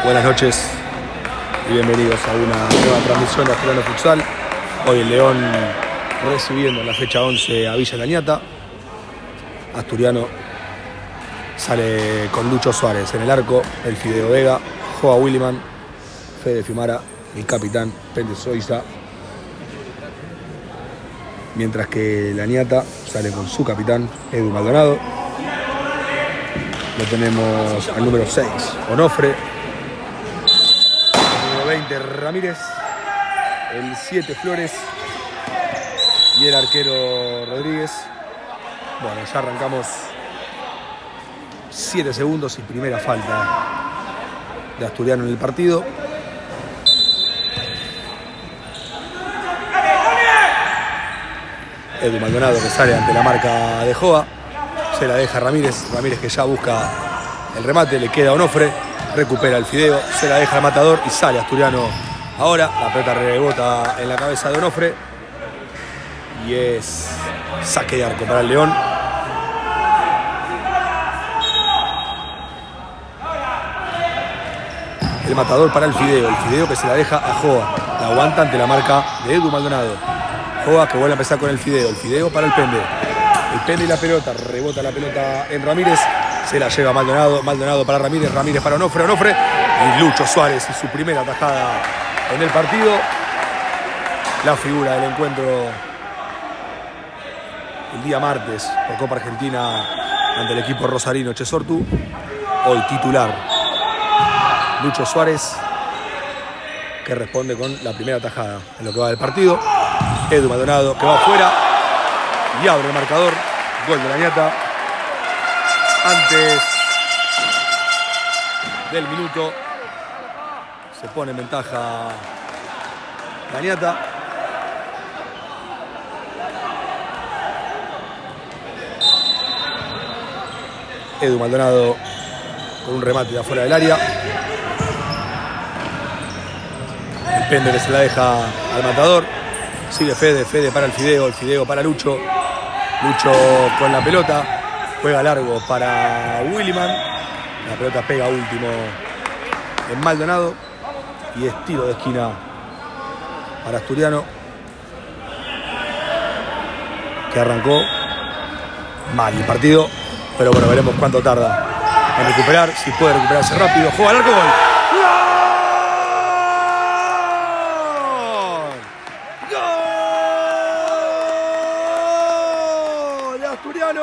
Buenas noches y bienvenidos a una nueva transmisión de Asturiano Futsal. Hoy el León recibiendo en la fecha 11 a Villa Lañata. Asturiano sale con Lucho Suárez en el arco, el Fideo Vega, Joa Williman, Fede Fiumara, el capitán Pende Soiza. Mientras que Lañata sale con su capitán Edu Maldonado. Lo tenemos al número 6, Onofre. El número 20, Ramírez. El 7, Flores. Y el arquero Rodríguez. Bueno, ya arrancamos 7 segundos y primera falta de Asturiano en el partido. Edu Maldonado que sale ante la marca de Joa. Se la deja Ramírez. Ramírez que ya busca el remate. Le queda Onofre. Recupera el Fideo. Se la deja el matador y sale Asturiano ahora. La pelota rebota en la cabeza de Onofre. Y es saque de arco para el León. El matador para el Fideo. El Fideo que se la deja a Joa. La aguanta ante la marca de Edu Maldonado. Joa que vuelve a empezar con el Fideo para el Pende. El Pende y la pelota, rebota la pelota en Ramírez. Se la lleva Maldonado. Maldonado para Ramírez. Ramírez para Onofre. Y Lucho Suárez y su primera tajada en el partido. La figura del encuentro el día martes por Copa Argentina ante el equipo rosarino Chesortu. Hoy titular Lucho Suárez, que responde con la primera tajada en lo que va del partido. Edu Maldonado que va afuera y abre el marcador. Gol de Lañata antes del minuto. Se pone en ventaja Lañata. Edu Maldonado con un remate de afuera del área. El Pende que se la deja al matador. Sigue Fede para el Fideo para Lucho. Lucho con la pelota. Juega largo para Williman. La pelota pega último en Maldonado. Y es tiro de esquina para Asturiano, que arrancó mal el partido. Pero bueno, veremos cuánto tarda en recuperar. Si puede recuperarse rápido. Juega al arco, gol. Asturiano,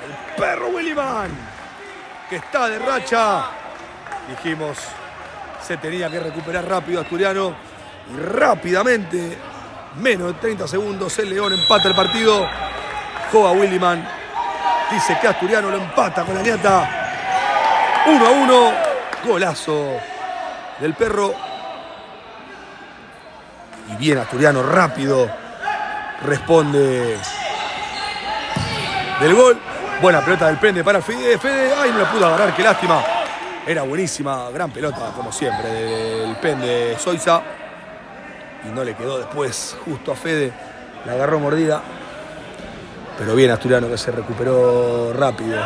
el perro Williman, que está de racha. Dijimos, se tenía que recuperar rápido Asturiano y rápidamente, menos de 30 segundos, el León empata el partido. Joa Williman dice que Asturiano lo empata con Lañata 1-1. Golazo del perro. Y bien Asturiano, rápido responde del gol. Buena pelota del Pende para Fede. Ay, no la pudo agarrar, qué lástima. Era buenísima, gran pelota, como siempre, del Pende Soiza. Y no le quedó después justo a Fede. La agarró mordida. Pero bien Asturiano que se recuperó rápido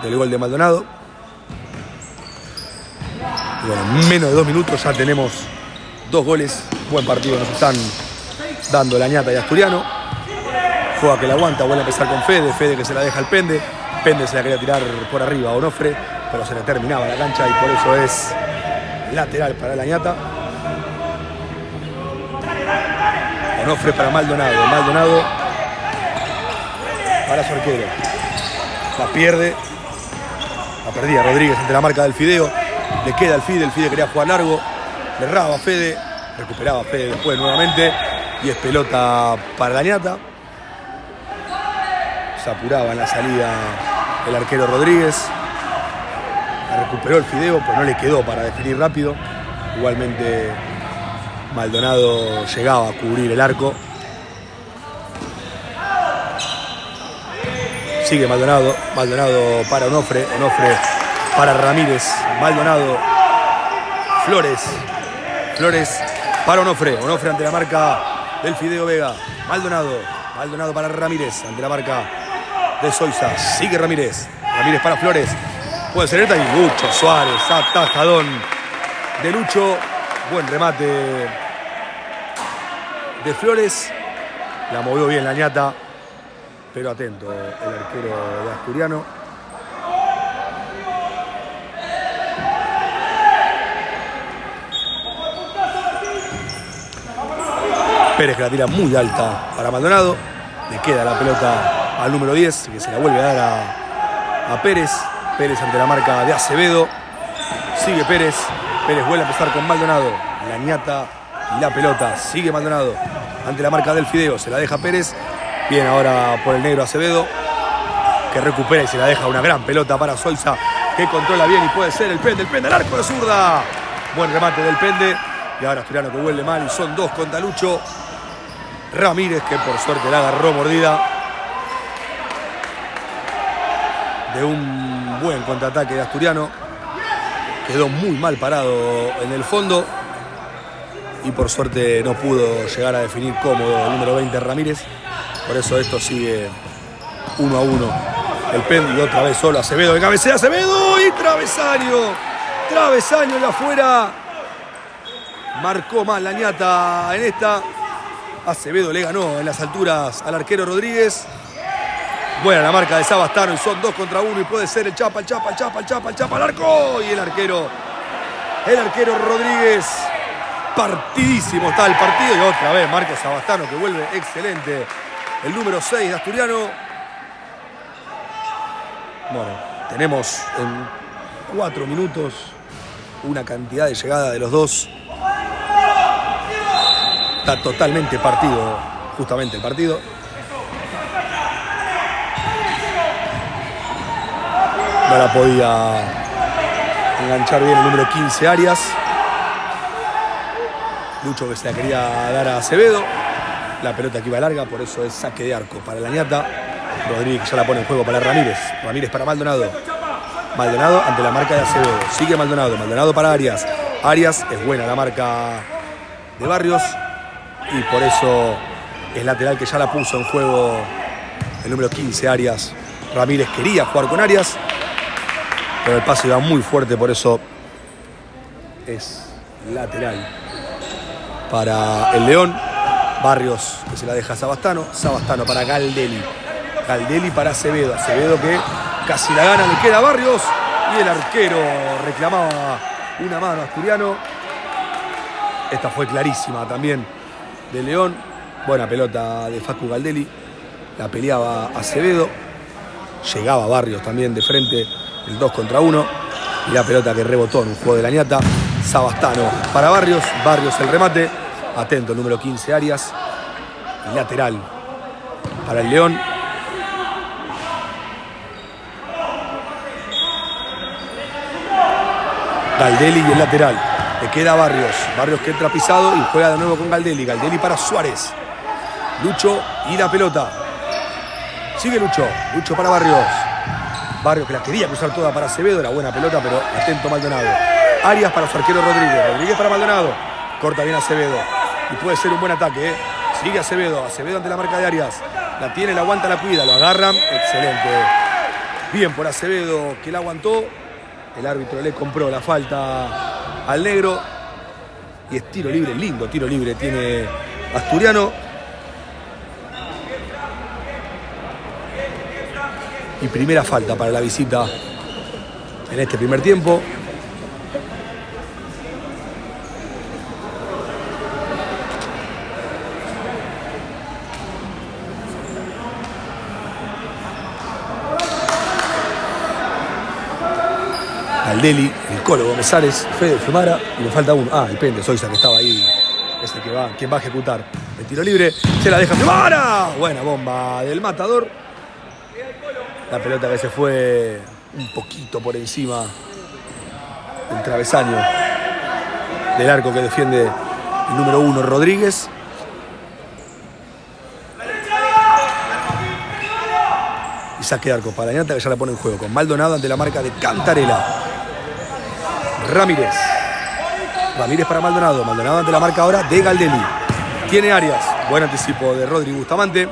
del gol de Maldonado. Y bueno, en menos de 2 minutos ya tenemos 2 goles. Buen partido nos están dando Lañata y Asturiano. Joa que la aguanta, vuelve a empezar con Fede que se la deja al Pende. Pende se la quería tirar por arriba a Onofre, pero se le terminaba la cancha y por eso es lateral para Lañata. Onofre para Maldonado. Maldonado para su arquero. La pierde. La perdía Rodríguez ante la marca del Fideo. Le queda el Fide quería jugar largo. Le erraba a Fede. Recuperaba a Fede después nuevamente. Y es pelota para Lañata. Se apuraba en la salida el arquero Rodríguez. La recuperó el Fideo, pero no le quedó para definir rápido. Igualmente Maldonado llegaba a cubrir el arco. Sigue Maldonado. Maldonado para Onofre. Onofre para Ramírez. Maldonado. Flores para Onofre. Onofre ante la marca del Fideo Vega. Maldonado para Ramírez ante la marca de Soiza. Sigue Ramírez para Flores. Puede ser esta y Lucho Suárez, atajadón de Lucho. Buen remate de Flores. La movió bien la ñata, pero atento el arquero de Asturiano. Pérez que la tira muy alta para Maldonado. Le queda la pelota al número 10, que se la vuelve a dar a Pérez. Pérez ante la marca de Acevedo. Sigue Pérez. Pérez vuelve a empezar con Maldonado. La ñata y la pelota. Sigue Maldonado ante la marca del Fideo. Se la deja Pérez. Bien ahora por el negro Acevedo, que recupera y se la deja una gran pelota para Soiza, que controla bien y puede ser el Pende al arco de zurda. Buen remate del Pende. Y ahora Asturiano que vuelve mal y son 2 contra Lucho. Ramírez que por suerte la agarró mordida de un buen contraataque de Asturiano. Quedó muy mal parado en el fondo y por suerte no pudo llegar a definir cómodo el número 20 Ramírez. Por eso esto sigue 1-1. El Pende y otra vez solo Acevedo de cabecea. Acevedo y travesaño. Travesaño de afuera. Marcó mal la ñata en esta. Acevedo le ganó en las alturas al arquero Rodríguez. Buena la marca de Sabastano y son 2 contra 1 y puede ser el Chapa al arco. Y el arquero Rodríguez. Partidísimo está el partido y otra vez Marcos Sabastano que vuelve excelente. El número 6 de Asturiano. Bueno, tenemos en 4 minutos una cantidad de llegada de los dos. Está totalmente partido, justamente el partido. No la podía enganchar bien el número 15 Arias. Lucho que se la quería dar a Acevedo. La pelota que iba larga, por eso es saque de arco para la ñata. Rodríguez ya la pone en juego para Ramírez. Ramírez para Maldonado. Maldonado ante la marca de Acevedo. Sigue Maldonado. Maldonado para Arias. Arias es buena la marca de Barrios. Y por eso es lateral que ya la puso en juego el número 15 Arias. Ramírez quería jugar con Arias, pero el pase iba muy fuerte, por eso es lateral para el León. Barrios que se la deja a Sabastano. Sabastano para Galdelli. Galdelli para Acevedo. Acevedo que casi la gana, le queda a Barrios. Y el arquero reclamaba una mano a Asturiano. Esta fue clarísima también de León. Buena pelota de Facu Galdelli. La peleaba Acevedo. Llegaba Barrios también de frente. El 2 contra 1. Y la pelota que rebotó en un juego de la ñata. Sabastano para Barrios. Barrios el remate. Atento el número 15 Arias. Y lateral para el León. Galdelli y el lateral. Le queda Barrios. Barrios que entra pisado y juega de nuevo con Galdelli. Galdelli para Suárez. Lucho y la pelota. Sigue Lucho. Lucho para Barrios. Barrios que la quería cruzar toda para Acevedo. Era buena pelota, pero atento Maldonado. Arias para su arquero Rodríguez. Rodríguez para Maldonado. Corta bien Acevedo. Y puede ser un buen ataque, ¿eh? Sigue Acevedo. Acevedo ante la marca de Arias. La tiene, la aguanta, la cuida. Lo agarran. Excelente. Bien por Acevedo que la aguantó. El árbitro le compró la falta al negro. Y es tiro libre. Lindo tiro libre tiene Asturiano. Y primera falta para la visita en este primer tiempo. Galdelli, el Colo Gómez, Fede Fumara y le falta uno. Ah, el Pende, Soiza que estaba ahí. Es el que va, quien va a ejecutar el tiro libre. Se la deja Fumara. Buena bomba del matador. La pelota que se fue un poquito por encima del travesaño del arco que defiende el número 1 Rodríguez. Y saque de arco para la ñata que ya la pone en juego con Maldonado ante la marca de Cantarela. Ramírez. Ramírez para Maldonado. Maldonado ante la marca ahora de Galdelli. Tiene Arias. Buen anticipo de Rodri Bustamante.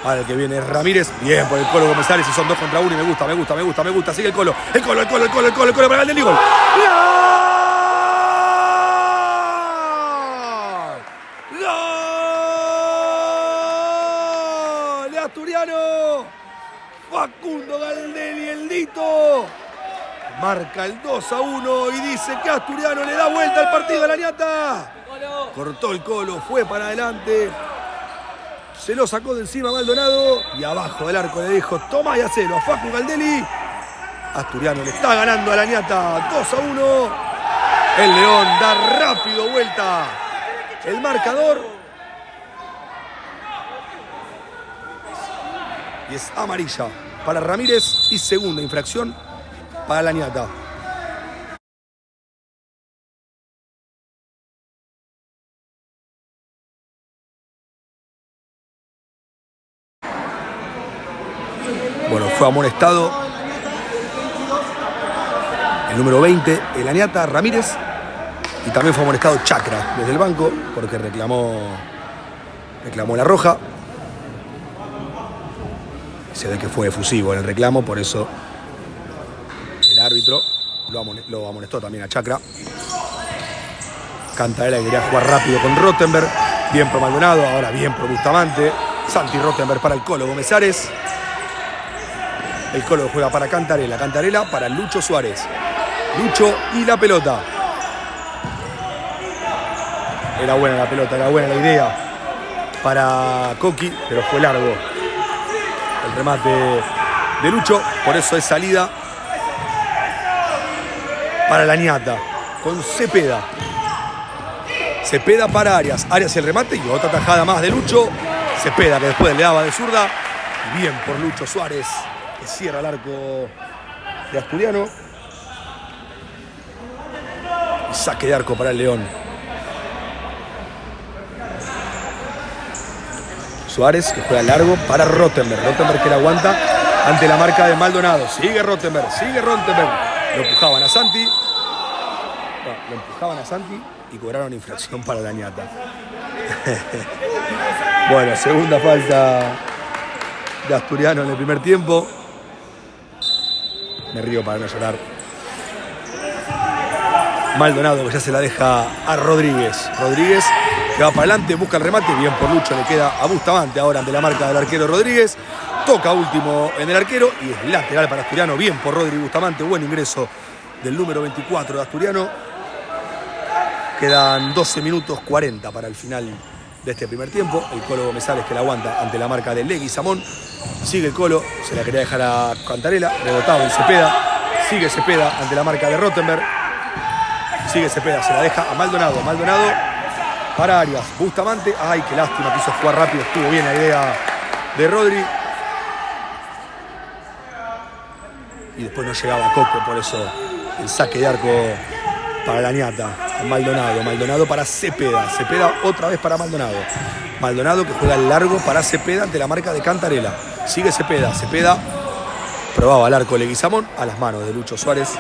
Ahora el que viene es Ramírez. Bien por el Colo Gomezares y son 2 contra 1 y me gusta. Sigue el Colo. El Colo para Galdelli. Gol. ¡Gol! ¡De Asturiano! Facundo Galdelli, el Dito. Marca el 2-1 y dice que Asturiano le da vuelta al partido a la ñata. Cortó el Colo, fue para adelante. Se lo sacó de encima Maldonado y abajo del arco le dijo: toma y hacelo a Facu Galdelli. Asturiano le está ganando a la ñata 2-1. El León da rápido vuelta el marcador. Y es amarilla para Ramírez y segunda infracción para la ñata. Bueno, fue amonestado el número 20, el Añata Ramírez, y también fue amonestado Chacra desde el banco porque reclamó la roja. Se ve que fue efusivo en el reclamo, por eso el árbitro lo amonestó también a Chacra. Cantarela quería jugar rápido con Rottenberg, bien por Maldonado, ahora bien por Bustamante. Santi Rottenberg para el Colo Gomezares. El Colo juega para Cantarela, Cantarela para Lucho Suárez. Lucho y la pelota. Era buena la pelota, era buena la idea para Coqui, pero fue largo el remate de Lucho, por eso es salida para la ñata con Cepeda. Cepeda para Arias. Arias el remate y otra tajada más de Lucho. Cepeda que después le daba de zurda. Bien por Lucho Suárez, que cierra el arco de Asturiano. Y saque de arco para el León. Suárez que juega largo para Rottenberg. Rottenberg que la aguanta ante la marca de Maldonado. Sigue Rottenberg. Lo empujaban a Santi. Lo empujaban a Santi y cobraron infracción para la ñata. Bueno, segunda falta de Asturiano en el primer tiempo. Me río para no llorar. Maldonado que ya se la deja a Rodríguez. Rodríguez que va para adelante, busca el remate. Bien por Lucho, le queda a Bustamante ahora ante la marca del arquero Rodríguez. Toca último en el arquero y es lateral para Asturiano. Bien por Rodri Bustamante, buen ingreso del número 24 de Asturiano. Quedan 12 minutos 40 para el final de este primer tiempo. El Colo Gomezares que la aguanta ante la marca de Leguizamón. Sigue el Colo, se la quería dejar a Cantarela, rebotado en Cepeda. Sigue Cepeda ante la marca de Rottenberg. Sigue Cepeda, se la deja a Maldonado. Maldonado para Arias. Bustamante, ay, qué lástima, quiso jugar rápido, estuvo bien la idea de Rodri. Y después no llegaba Coco, por eso el saque de arco para la ñata. Maldonado, Maldonado para Cepeda. Cepeda otra vez para Maldonado. Maldonado que juega largo para Cepeda ante la marca de Cantarela. Sigue Cepeda. Cepeda probaba el arco Leguizamón a las manos de Lucho Suárez.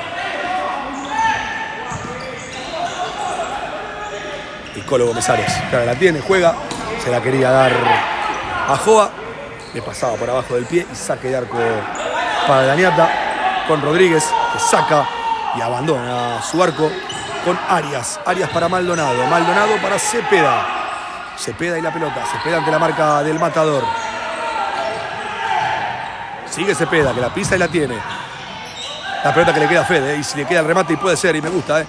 El Colo Gomezares, que ahora la tiene, juega. Se la quería dar a Joa. Le pasaba por abajo del pie y saque de arco para la ñata. Con Rodríguez que saca y abandona su arco. Con Arias. Arias para Maldonado. Maldonado para Cepeda. Cepeda y la pelota. Cepeda ante la marca del Matador. Sigue Cepeda, que la pisa y la tiene. La pelota que le queda a Fede. Y si le queda el remate, y puede ser, y me gusta.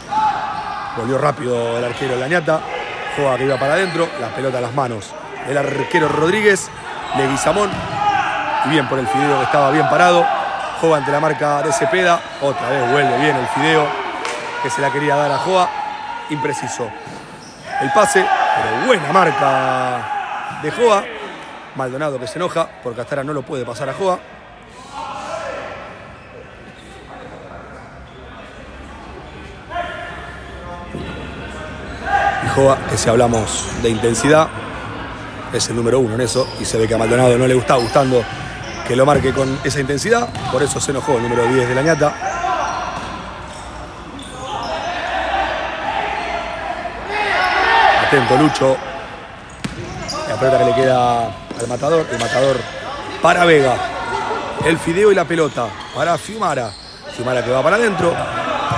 Volvió rápido el arquero de la ñata. Joa que iba para adentro. La pelota a las manos del arquero Rodríguez. Leguizamón. Y bien por el Fideo que estaba bien parado. Joa ante la marca de Cepeda. Otra vez vuelve bien el Fideo, que se la quería dar a Joa, impreciso el pase, pero buena marca de Joa. Maldonado que se enoja porque hasta ahora no lo puede pasar a Joa. Y Joa, que si hablamos de intensidad, es el número 1 en eso, y se ve que a Maldonado no le está gustando que lo marque con esa intensidad, por eso se enojó el número 10 de la ñata. Atento Lucho. La pelota que le queda al Matador. El Matador para Vega. El Fideo y la pelota para Fiumara. Fiumara que va para adentro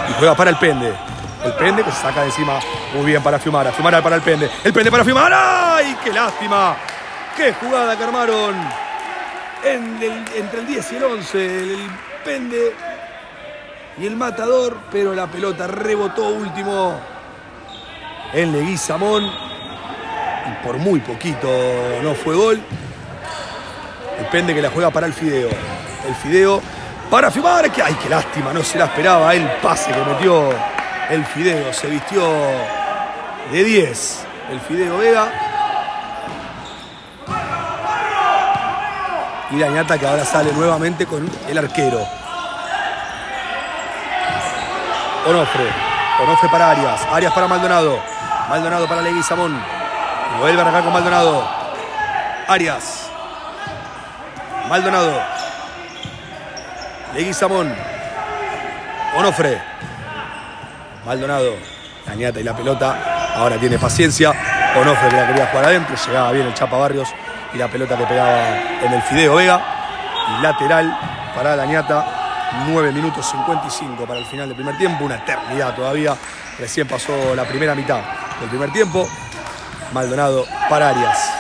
y juega para el Pende. El Pende que se saca de encima muy bien para Fiumara. Fiumara para el Pende. El Pende para Fiumara. ¡Ay, qué lástima! ¡Qué jugada que armaron entre el 10 y el 11! El Pende y el Matador, pero la pelota rebotó último en Leguizamón. Y por muy poquito no fue gol. El Pende que la juega para el Fideo. El Fideo para Fiumara. ¡Ay, qué lástima! No se la esperaba el pase que metió el Fideo. Se vistió de 10 el Fideo Vega. Y la ñata que ahora sale nuevamente con el arquero. Onofre para Arias. Arias para Maldonado. Maldonado para Leguizamón. Vuelve a arrancar con Maldonado. Arias. Maldonado. Leguizamón. Onofre. Maldonado. La ñata y la pelota. Ahora tiene paciencia. Onofre que la quería jugar adentro. Llegaba bien el Chapa Barrios. Y la pelota que pegaba en el Fideo Vega. Y lateral para la ñata. 9 minutos 55 para el final del primer tiempo. Una eternidad todavía. Recién pasó la primera mitad del primer tiempo. Maldonado para Arias.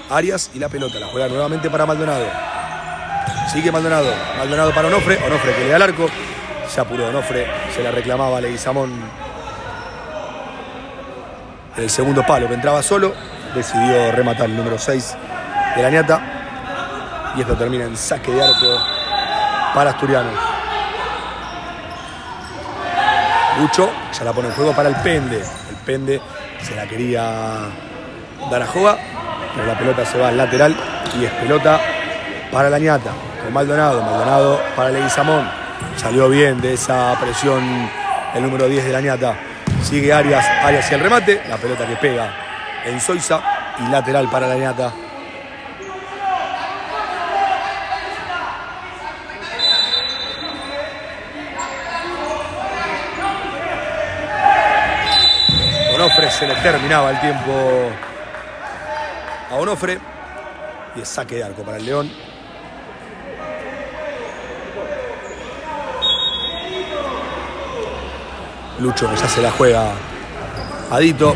Arias y la pelota. La juega nuevamente para Maldonado. Sigue Maldonado. Maldonado para Onofre. Onofre que le da al arco. Se apuró Onofre. Se la reclamaba Leguizamón. El segundo palo que entraba solo. Decidió rematar el número 6 de la ñata. Y esto termina en saque de arco para Asturiano. Lucho ya la pone en juego para el Pende. El Pende se la quería dar a Joga, pero la pelota se va al lateral y es pelota para la ñata. Con Maldonado. Maldonado para Leguizamón. Salió bien de esa presión el número 10 de la ñata. Sigue Arias. Arias y el remate. La pelota que pega en Soiza y lateral para la ñata. Onofre se le terminaba el tiempo a Onofre y es saque de arco para el León. Lucho que ya se la juega a Dito.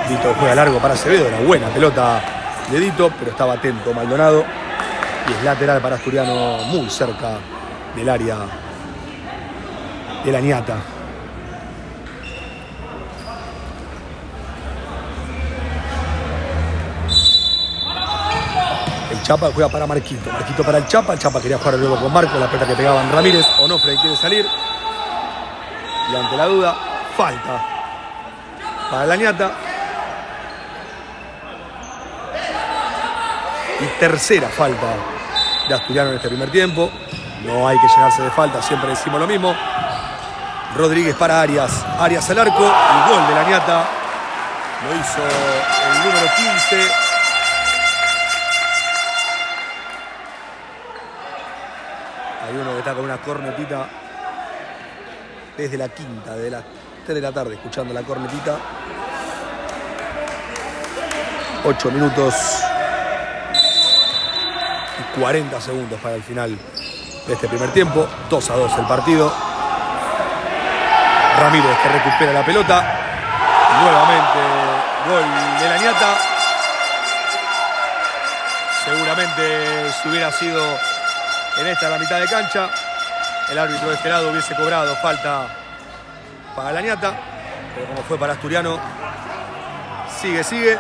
Dito juega largo para Acevedo. Una buena pelota de Dito, pero estaba atento Maldonado. Y es lateral para Asturiano, muy cerca del área de la ñata. El Chapa juega para Marquito. Marquito para el Chapa. El Chapa quería jugar luego con Marco. La pelota que pegaban Ramírez. Onofre quiere salir. Y ante la duda, falta para la ñata. Y tercera falta de Asturiano en este primer tiempo. No hay que llenarse de falta, siempre decimos lo mismo. Rodríguez para Arias. Arias al arco. El gol de la ñata lo hizo el número 15. Hay uno que está con una cornetita desde la quinta, de las 3 de la tarde, escuchando la cornetita. 8 minutos y 40 segundos para el final de este primer tiempo. 2-2 el partido. Ramírez que recupera la pelota. Nuevamente gol de la ñata. Seguramente si hubiera sido en esta la mitad de cancha, el árbitro de este lado hubiese cobrado falta para la ñata, pero como fue para Asturiano, sigue.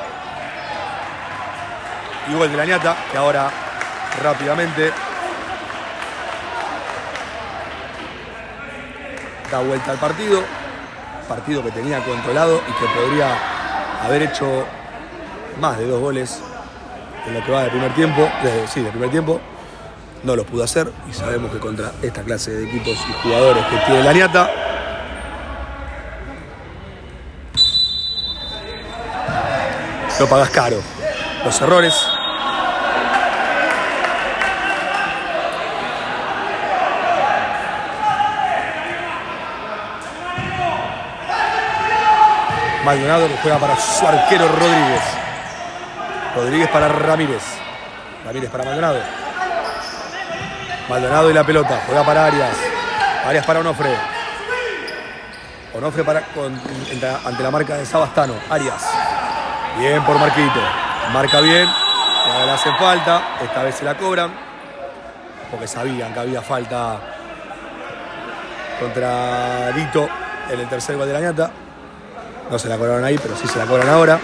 Y gol de la ñata, que ahora rápidamente da vuelta al partido. Partido que tenía controlado y que podría haber hecho más de 2 goles en lo que va del primer tiempo. Del primer tiempo. No lo pudo hacer y sabemos que contra esta clase de equipos y jugadores que tiene la ñata, lo pagas caro. Los errores. Maldonado que juega para su arquero Rodríguez. Rodríguez para Ramírez. Ramírez para Maldonado. Maldonado y la pelota. Juega para Arias. Arias para Onofre. Onofre ante la marca de Sabastano. Arias. Bien por Marquito. Marca bien. Ya le hacen falta. Esta vez se la cobran. Porque sabían que había falta contra Dito en el tercer gol de la ñata. No se la cobraron ahí, pero sí se la cobran ahora.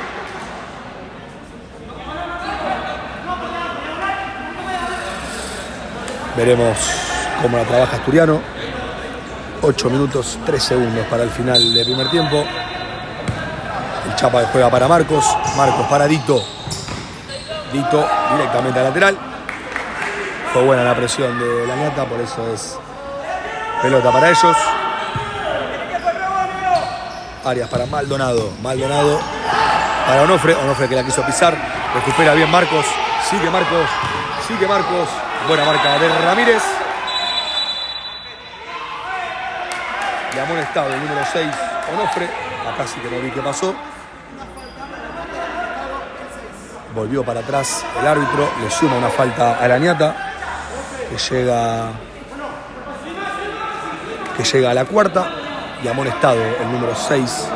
Veremos cómo la trabaja Asturiano. 8 minutos 3 segundos para el final del primer tiempo. El Chapa juega para Marcos. Marcos para Dito. Dito directamente al lateral. Fue buena la presión de la ñata, por eso es pelota para ellos. Arias para Maldonado. Maldonado para Onofre. Onofre que la quiso pisar. Recupera bien Marcos. Sigue Marcos. Sigue Marcos. Buena marca de Ramírez. Y amonestado el número 6, Onofre. Acá sí que no vi qué pasó. Volvió para atrás el árbitro. Le suma una falta a la ñata. Que llega a la cuarta. Y amonestado el número 6,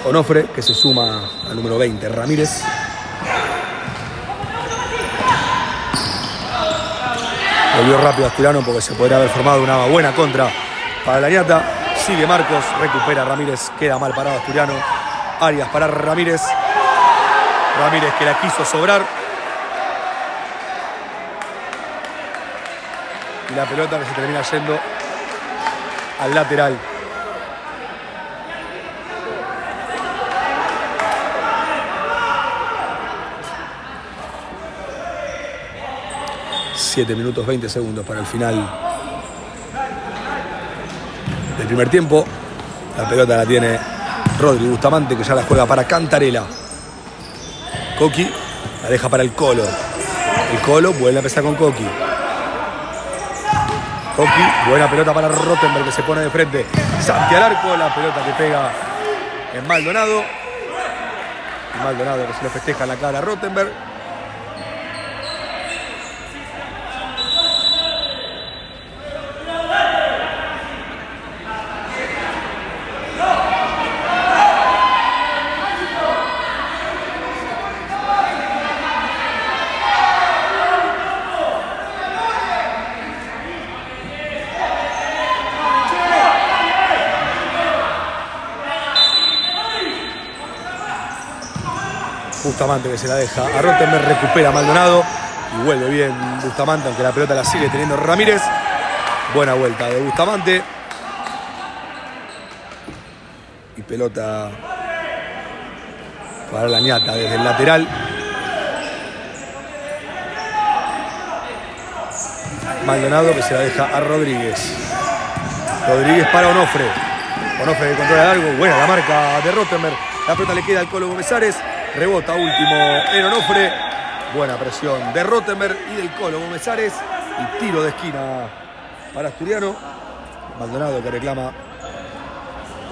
Onofre, que se suma al número 20, Ramírez. Volvió rápido Asturiano porque se podría haber formado una buena contra para la ñata. Sigue Marcos, recupera Ramírez, queda mal parado Asturiano. Arias para Ramírez. Ramírez que la quiso sobrar. Y la pelota que se termina yendo al lateral. Siete minutos 20 segundos para el final del primer tiempo. La pelota la tiene Rodri Bustamante, que ya la juega para Cantarela. Coqui la deja para el Colo. El Colo vuelve a empezar con Coqui. Coqui, buena pelota para Rottenberg, que se pone de frente. Santi al arco, la pelota que pega en Maldonado. Y Maldonado que se lo festeja en la cara a Rottenberg. Bustamante que se la deja a Rottenberg, recupera a Maldonado y vuelve bien Bustamante, aunque la pelota la sigue teniendo Ramírez. Buena vuelta de Bustamante. Y pelota para la ñata desde el lateral. Maldonado que se la deja a Rodríguez. Rodríguez para Onofre. Onofre que controla largo. Buena la marca de Rottenberg. La pelota le queda al Colo Gómez-Ares. Rebota último en Onofre. Buena presión de Rottenberg y del Colo Gómez-Ares. Y tiro de esquina para Asturiano. Maldonado que reclama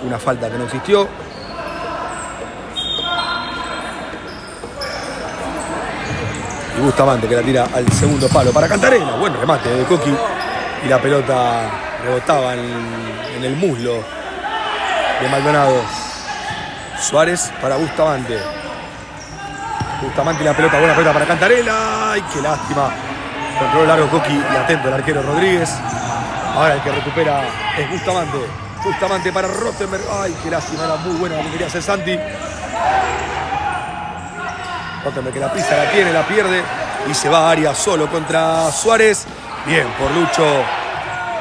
una falta que no existió. Y Bustamante que la tira al segundo palo para Cantarela. Buen remate de Coqui. Y la pelota rebotaba en el muslo de Maldonado. Suárez para Bustamante. Bustamante y la pelota, buena pelota para Cantarela. ¡Ay, qué lástima! Control largo Coqui y atento el arquero Rodríguez. Ahora el que recupera es Bustamante. Bustamante para Rottenberg. ¡Ay, qué lástima! Era muy buena la que quería hacer Santi. Rottenberg que la pisa, la tiene, la pierde. Y se va a Arias solo contra Suárez. Bien por Lucho.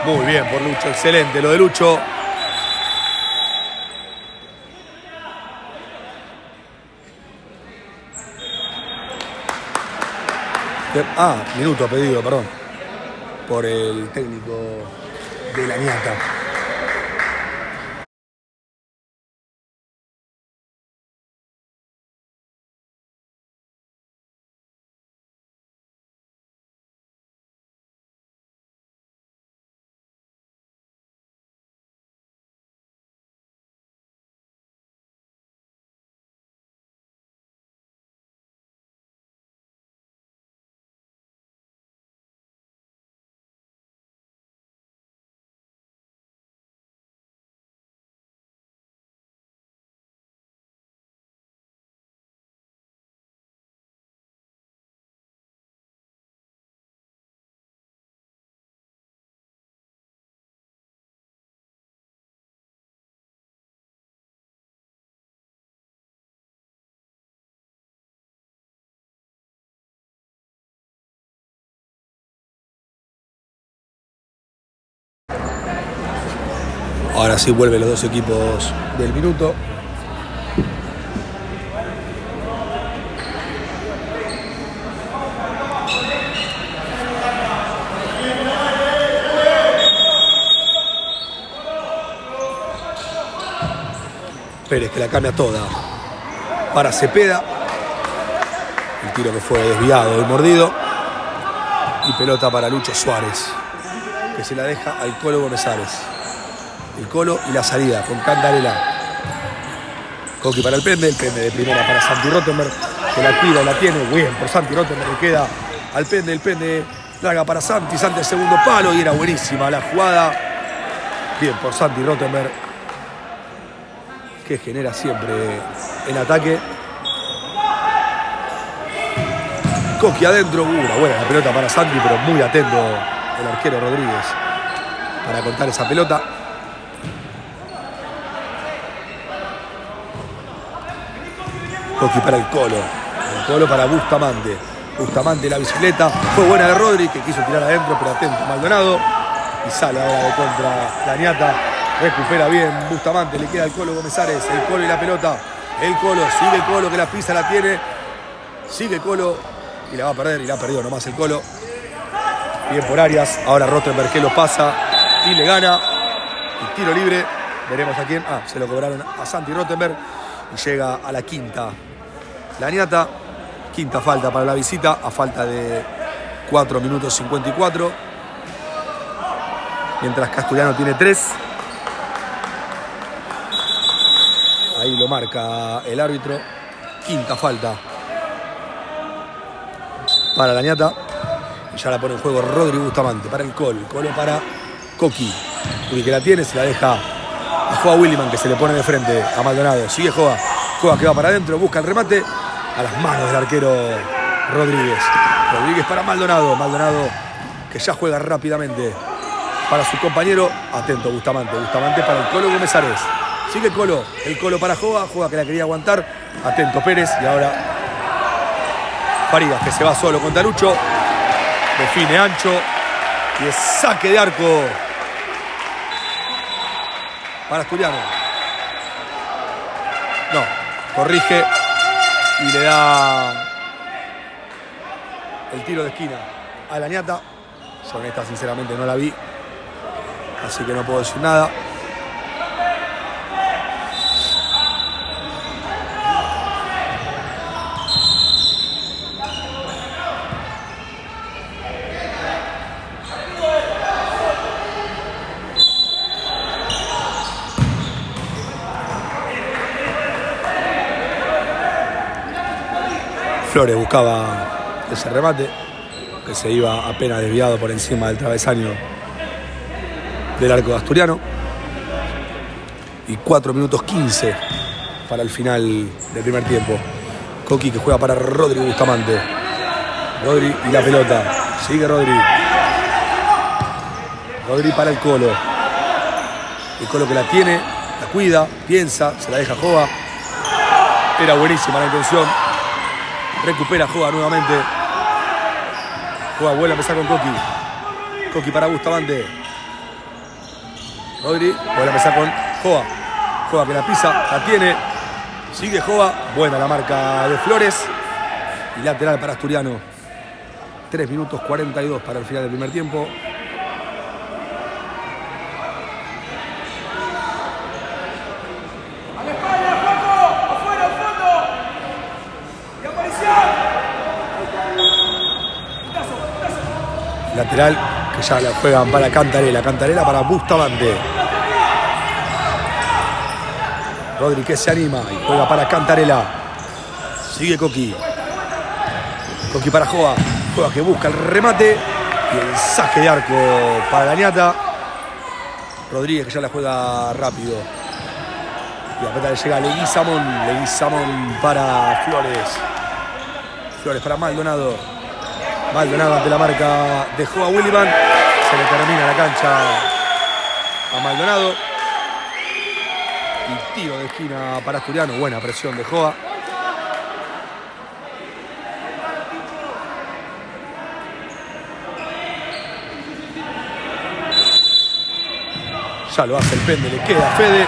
Muy bien por Lucho. Excelente lo de Lucho. Minuto pedido, perdón, por el técnico de la ñata. Ahora sí vuelven los dos equipos del minuto. Pérez que la cambia toda para Cepeda. El tiro que fue desviado y mordido. Y pelota para Lucho Suárez, que se la deja al Colo Gómez Ares. El Colo y la salida con Cantarela. Coqui para el pende de primera para Santi Rottenberg, que la cuida, la tiene bien por Santi Rottenberg, que queda al pende, el pende larga para Santi al segundo palo y era buenísima la jugada. Bien por Santi Rottenberg, que genera siempre el ataque. Coqui adentro, una buena la pelota para Santi, pero muy atento el arquero Rodríguez para cortar esa pelota. Coqui para el Colo para Bustamante. Bustamante la bicicleta, fue buena de Rodri, que quiso tirar adentro, pero atento Maldonado. Y sale ahora de contra Laniata. Recupera bien Bustamante, le queda al Colo Gómez Ares, el Colo y la pelota. El Colo, sigue el Colo, que la pisa, la tiene. Sigue el Colo y la va a perder, y la ha perdido nomás el Colo. Bien por Arias, ahora Rottenberg que lo pasa y le gana. Y tiro libre, veremos a quién. Se lo cobraron a Santi Rottenberg y llega a la quinta. Laniata, quinta falta para la visita, a falta de 4 minutos 54. Mientras Asturiano tiene 3. Ahí lo marca el árbitro. Quinta falta para Laniata. Y ya la pone en juego Rodri Bustamante para el Colo. El Colo para Coqui. Coqui que la tiene, se la deja a Joa Williman, que se le pone de frente a Maldonado. Sigue Joa. Joa que va para adentro, busca el remate. A las manos del arquero Rodríguez. Rodríguez para Maldonado. Maldonado que ya juega rápidamente para su compañero. Atento Bustamante. Bustamante para el Colo Gómez Ares. Sigue el Colo para Joa. Joa que la quería aguantar. Atento Pérez. Y ahora Farías, que se va solo contra Lucho. Define ancho. Y es saque de arco para Asturiano. No, corrige y le da el tiro de esquina a Laniata. Yo en esta sinceramente no la vi, así que no puedo decir nada. Flores buscaba ese remate, que se iba apenas desviado por encima del travesaño del arco de Asturiano. Y 4 minutos 15 para el final del primer tiempo. Coqui que juega para Rodri Bustamante. Rodri y la pelota. Sigue Rodri. Rodri para el Colo. El Colo que la tiene, la cuida, piensa, se la deja Joa. Era buenísima la intención. Recupera Joa nuevamente. Joa vuelve a empezar con Coqui. Coqui para Bustamante. Rodri vuelve a empezar con Joa. Joa que la pisa, la tiene. Sigue Joa. Buena la marca de Flores. Y lateral para Asturiano. 3 minutos 42 para el final del primer tiempo. Lateral que ya la juegan para Cantarela. Cantarela para Bustamante. Rodri que se anima y juega para Cantarela. Sigue Coqui. Coqui para Joa. Joa que busca el remate. Y el saque de arco para Laniata. Rodríguez que ya la juega rápido. Y la pelota le llega a Leguizamón. Leguizamón para Flores. Flores para Maldonado. Maldonado ante la marca de Joa Williman. Se le termina la cancha a Maldonado. Y tiro de esquina para Asturiano. Buena presión de Joa. Ya lo hace el pende, le queda a Fede.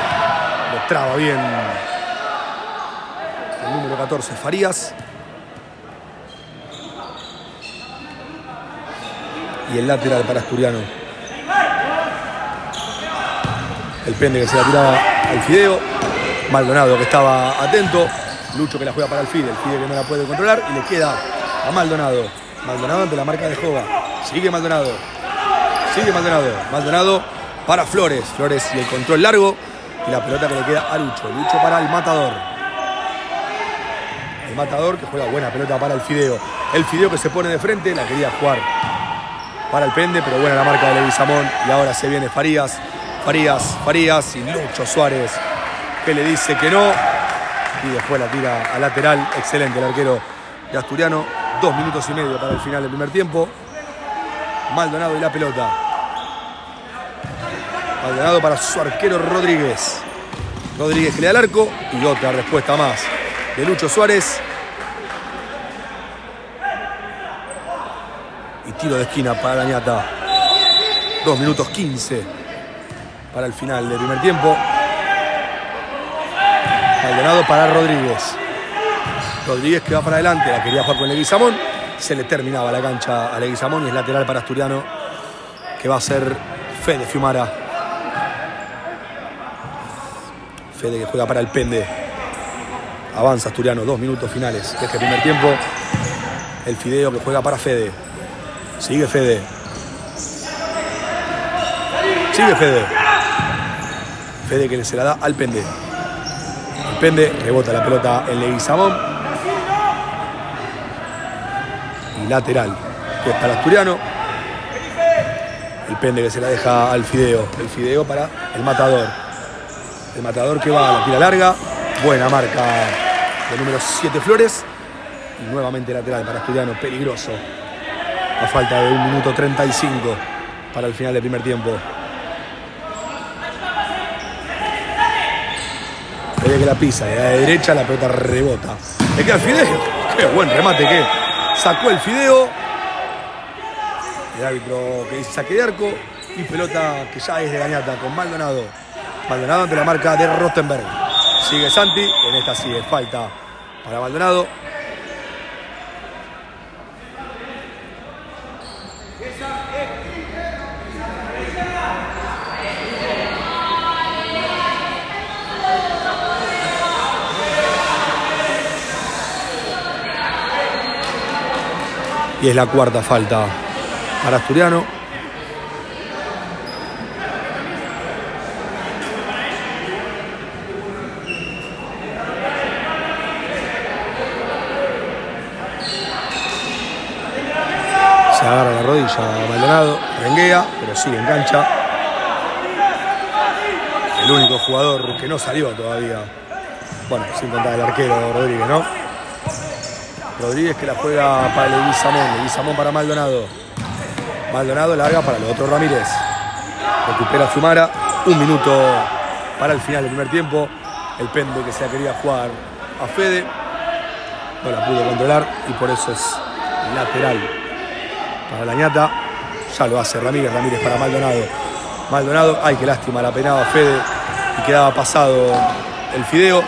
Lo traba bien el número 14, Farías. Y el lateral para Asturiano. El pende que se la tiraba al Fideo. Maldonado que estaba atento. Lucho que la juega para el Fide que no la puede controlar. Y le queda a Maldonado. Maldonado ante la marca de Joga. Sigue Maldonado. Sigue Maldonado. Maldonado para Flores. Flores y el control largo. Y la pelota que le queda a Lucho. Lucho para el Matador. El Matador que juega buena pelota para el Fideo. El Fideo que se pone de frente. La quería jugar para el pende, pero buena la marca de Leguizamón. Y ahora se viene Farías. Farías y Lucho Suárez que le dice que no. Y después la tira a lateral. Excelente el arquero de Asturiano. 2 minutos y medio para el final del primer tiempo. Maldonado y la pelota. Maldonado para su arquero Rodríguez. Rodríguez que le da al arco. Y otra respuesta más de Lucho Suárez. Y tiro de esquina para la ñata. 2 minutos 15 para el final del primer tiempo. Maldonado para Rodríguez. Rodríguez que va para adelante. La quería jugar con Leguizamón. Se le terminaba la cancha a Leguizamón. Y es lateral para Asturiano. Que va a ser Fede Fiumara. Fede que juega para el pende. Avanza Asturiano. 2 minutos finales de este primer tiempo. El Fideo que juega para Fede. Sigue Fede. Sigue Fede. Fede que se la da al pende. El pende rebota la pelota en Leguizamón. Y lateral que es para Asturiano. El pende que se la deja al Fideo. El Fideo para el Matador. El Matador que va a la tira larga. Buena marca del número 7 Flores. Y nuevamente lateral para Asturiano. Peligroso. A falta de 1 minuto 35 para el final del primer tiempo. Fede que la pisa, le da de derecha, la pelota rebota. Le queda el Fideo. Qué buen remate que sacó el Fideo. El árbitro que dice saque de arco. Y pelota que ya es de Gañata con Maldonado. Maldonado ante la marca de Rottenberg. Sigue Santi. En esta sigue falta para Maldonado. Y es la cuarta falta para Asturiano. Se agarra la rodilla Maldonado, renguea, pero sigue en cancha. El único jugador que no salió todavía. Bueno, sin contar el arquero Rodríguez, ¿no? Rodríguez que la juega para Leguizamón. Leguizamón para Maldonado. Maldonado larga para el otro Ramírez. Recupera Fiumara. 1 minuto para el final del primer tiempo. El pende que se la quería jugar a Fede. No la pudo controlar y por eso es lateral para la ñata. Ya lo hace Ramírez. Ramírez para Maldonado. Maldonado. Ay, qué lástima. La penaba Fede y quedaba pasado el Fideo.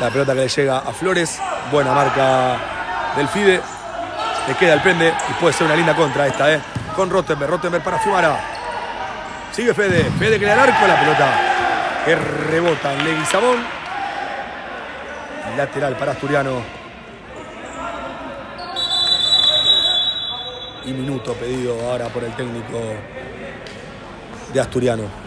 La pelota que le llega a Flores. Buena marca del Fide. Le queda el pende y puede ser una linda contra esta, con Rottenberg. Rottenberg para Fiumara. Sigue Fede. Fede que le da el arco. La pelota que rebota en Leguizamón. Lateral para Asturiano. Y minuto pedido ahora por el técnico de Asturiano.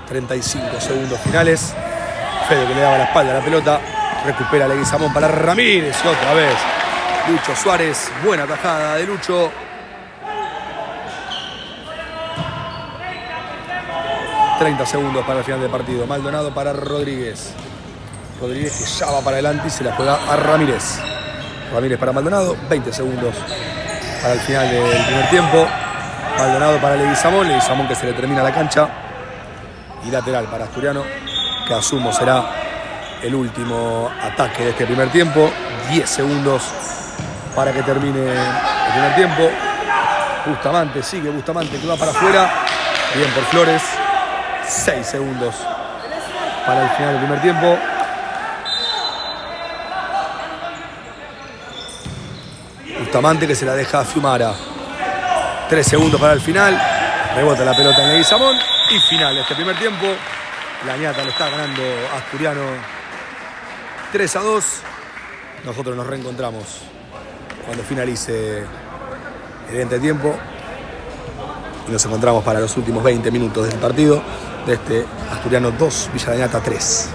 35 segundos finales. Fede que le daba la espalda a la pelota. Recupera Leguizamón para Ramírez. Y otra vez Lucho Suárez. Buena tajada de Lucho. ...30 segundos para el final del partido. Maldonado para Rodríguez. Rodríguez que ya va para adelante y se la juega a Ramírez. Ramírez para Maldonado. 20 segundos para el final del primer tiempo. Maldonado para Leguizamón. Leguizamón que se le termina la cancha. Y lateral para Asturiano, que asumo será el último ataque de este primer tiempo. 10 segundos para que termine el primer tiempo. Bustamante, sigue Bustamante que va para afuera. Bien por Flores. 6 segundos para el final del primer tiempo. Bustamante que se la deja a Fiumara. 3 segundos para el final. Rebota la pelota en Leguizamón. Y final de este primer tiempo. La ñata lo está ganando Asturiano 3-2. Nosotros nos reencontramos cuando finalice el entretiempo. Y nos encontramos para los últimos 20 minutos del partido. De este Asturiano 2, Villa La Ñata 3.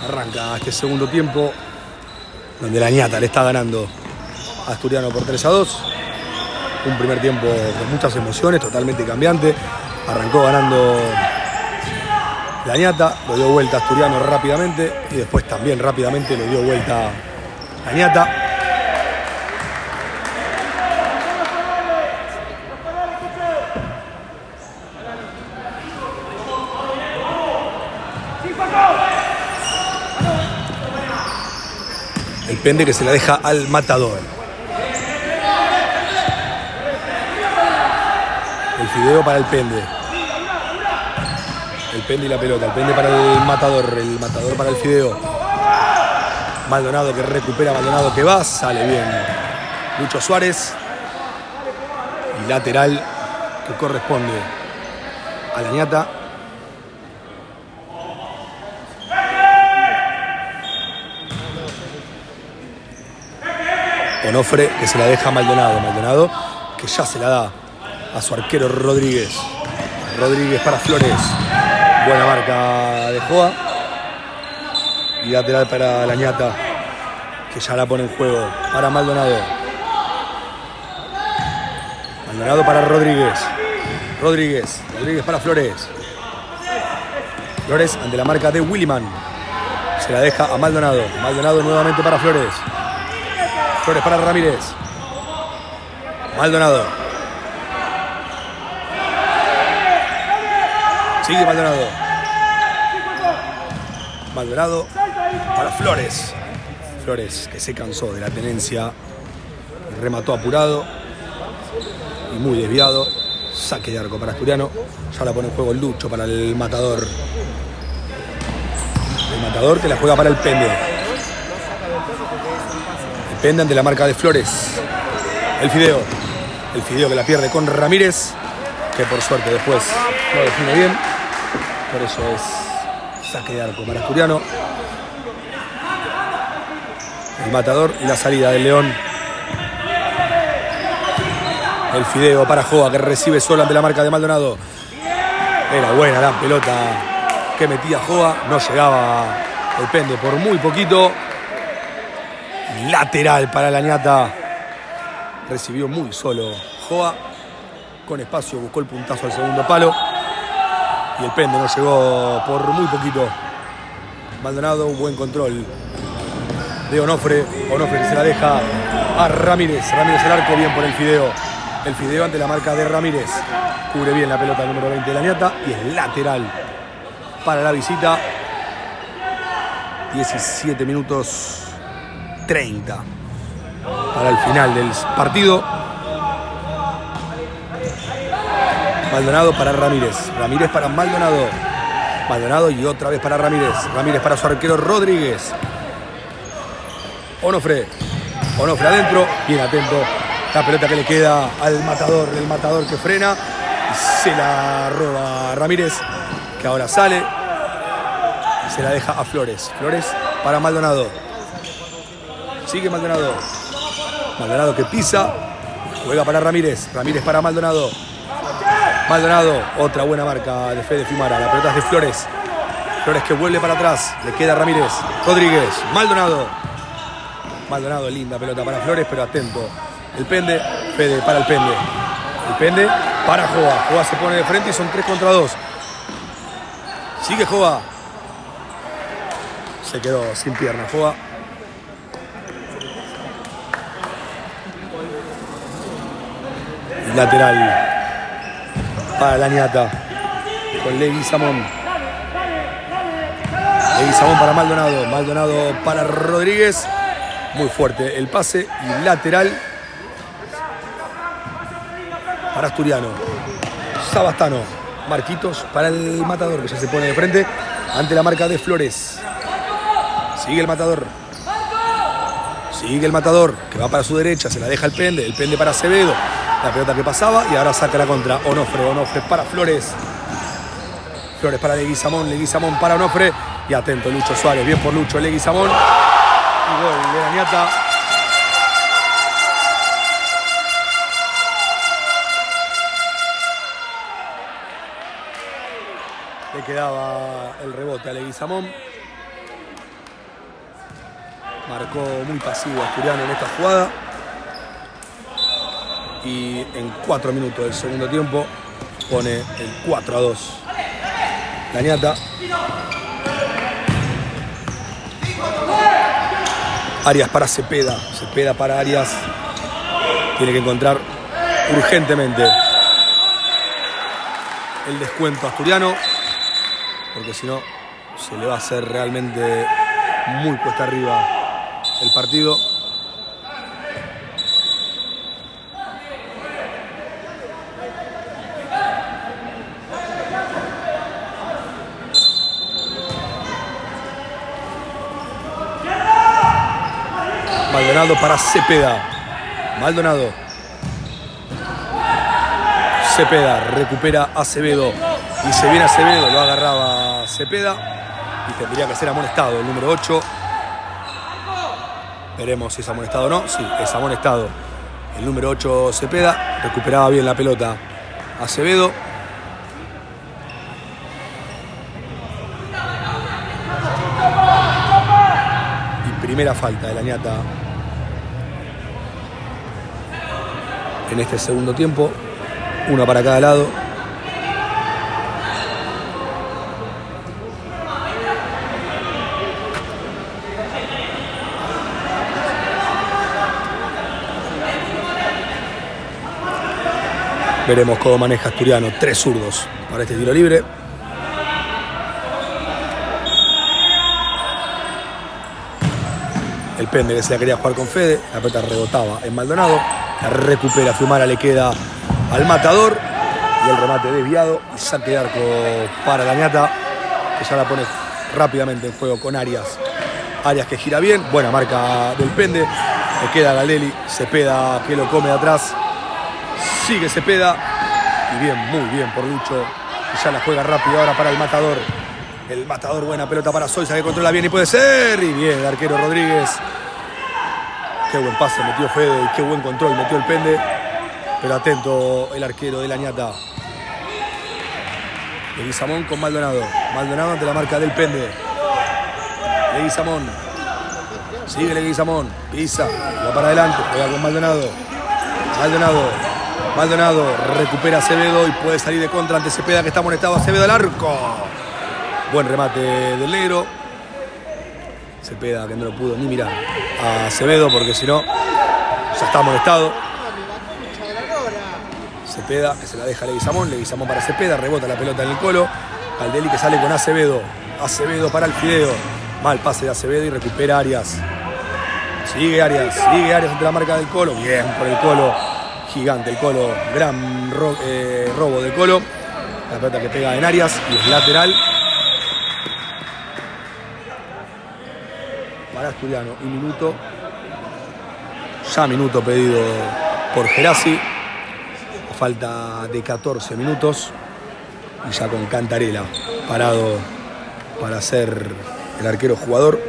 Arranca este segundo tiempo donde la ñata le está ganando a Asturiano por 3-2. Un primer tiempo con muchas emociones, totalmente cambiante. Arrancó ganando la ñata, lo dio vuelta a Asturiano rápidamente y después también rápidamente lo dio vuelta la ñata. El Pende que se la deja al Matador. El Fideo para el Pende. El Pende y la pelota. El Pende para el Matador. El Matador para el Fideo. Maldonado que recupera. Maldonado que va. Sale bien Lucho Suárez. Y lateral que corresponde a la ñata. Onofre que se la deja a Maldonado. Maldonado que ya se la da a su arquero Rodríguez. Rodríguez para Flores. Buena marca de Joa. Y lateral para la ñata, que ya la pone en juego para Maldonado. Maldonado para Rodríguez. Rodríguez para Flores. Flores ante la marca de Williman. Se la deja a Maldonado. Maldonado nuevamente para Flores. Flores para Ramírez. Maldonado. Sigue Maldonado. Maldonado para Flores. Flores que se cansó de la tenencia. Remató apurado. Y muy desviado. Saque de arco para Asturiano. Ya la pone en juego el Lucho para el Matador. El Matador que la juega para el Pende. El Pende ante la marca de Flores. El Fideo. El Fideo que la pierde con Ramírez, que por suerte después no define bien. Por eso es saque de arco para Asturiano. El Matador y la salida del León. El Fideo para Joa que recibe solo ante la marca de Maldonado. Era buena la pelota que metía Joa. No llegaba el Pende por muy poquito. Lateral para la ñata. Recibió muy solo Joa. Con espacio buscó el puntazo al segundo palo. Y el Pende no llegó por muy poquito. Maldonado, un buen control de Onofre. Onofre que se la deja a Ramírez. Ramírez el arco, bien por el Fideo. El Fideo ante la marca de Ramírez. Cubre bien la pelota número 20 de la ñata. Y es lateral para la visita. 17 minutos 30 para el final del partido. Maldonado para Ramírez. Ramírez para Maldonado. Maldonado y otra vez para Ramírez. Ramírez para su arquero Rodríguez. Onofre. Onofre adentro. Bien atento. La pelota que le queda al Matador. El Matador que frena. Y se la roba Ramírez, que ahora sale. Y se la deja a Flores. Flores para Maldonado. Sigue Maldonado. Maldonado que pisa. Juega para Ramírez. Ramírez para Maldonado. Maldonado. Otra buena marca de Fede Fumara. La pelota es de Flores. Flores que vuelve para atrás. Le queda Ramírez. Rodríguez. Maldonado. Maldonado. Linda pelota para Flores, pero atento. El Pende. Fede para el Pende. El Pende para Joa. Joa se pone de frente y son 3 contra 2. Sigue Joa. Se quedó sin pierna Joa. Lateral para la ñata con Leguizamón. Leguizamón para Maldonado. Maldonado para Rodríguez. Muy fuerte el pase. Y lateral para Asturiano. Sabastano. Marquitos para el Matador, que ya se pone de frente ante la marca de Flores. Sigue el Matador. Sigue el Matador, que va para su derecha. Se la deja el Pende. El Pende para Acevedo. La pelota que pasaba y ahora saca la contra Onofre. Onofre para Flores. Flores para Leguizamón. Leguizamón para Onofre. Y atento Lucho Suárez. Bien por Lucho. Leguizamón. Y gol de la ñata. Le quedaba el rebote a Leguizamón. Marcó muy pasivo Asturiano en esta jugada. Y en 4 minutos del segundo tiempo pone el 4-2. Lañata. Arias para Cepeda. Cepeda para Arias. Tiene que encontrar urgentemente el descuento Asturiano, porque si no se le va a hacer realmente muy cuesta arriba el partido. Maldonado para Cepeda. Maldonado. Cepeda recupera a Acevedo. Y se viene Acevedo, lo agarraba Cepeda. Y tendría que ser amonestado el número 8. Veremos si es amonestado o no. Sí, es amonestado. El número 8 Cepeda. Recuperaba bien la pelota Acevedo. Y primera falta de Lañata en este segundo tiempo. Una para cada lado. Veremos cómo maneja Asturiano. 3 zurdos para este tiro libre. El Pende que se la quería jugar con Fede. La pelota rebotaba en Maldonado. La recupera Fiumara, le queda al Matador. Y el remate desviado. Y saque de arco para Lañata, que ya la pone rápidamente en juego con Arias. Arias que gira bien. Buena marca del Pende. Le queda a Galdelli. Cepeda que lo come de atrás. Sigue Cepeda. Y bien, muy bien por Lucho. Y ya la juega rápido ahora para el Matador. El Matador, buena pelota para Soisa, que controla bien y puede ser. Y bien, el arquero Rodríguez. Qué buen pase metió Fede y qué buen control metió el Pende. Pero atento el arquero de Lañata. Leguizamón con Maldonado. Maldonado ante la marca del Pende. Leguizamón. Sigue Leguizamón. Pisa. Va para adelante. Juega con Maldonado. Maldonado recupera a Acevedo y puede salir de contra ante Cepeda, que está amonestado. Acevedo al arco. Buen remate del negro. Cepeda que no lo pudo ni mirar a Acevedo porque si no ya está amonestado. Cepeda que se la deja a Leguizamón. Leguizamón para Cepeda. Rebota la pelota en el Colo. Galdelli que sale con Acevedo. Acevedo para el Fideo. Mal pase de Acevedo y recupera Arias. Sigue Arias ante la marca del Colo. Bien por el Colo. Gigante el Colo. Gran robo del Colo. La pelota que pega en Arias y es lateral para Asturiano. Y minuto pedido por Gerasi. Falta de 14 minutos. Y ya con Cantarella parado para ser el arquero jugador.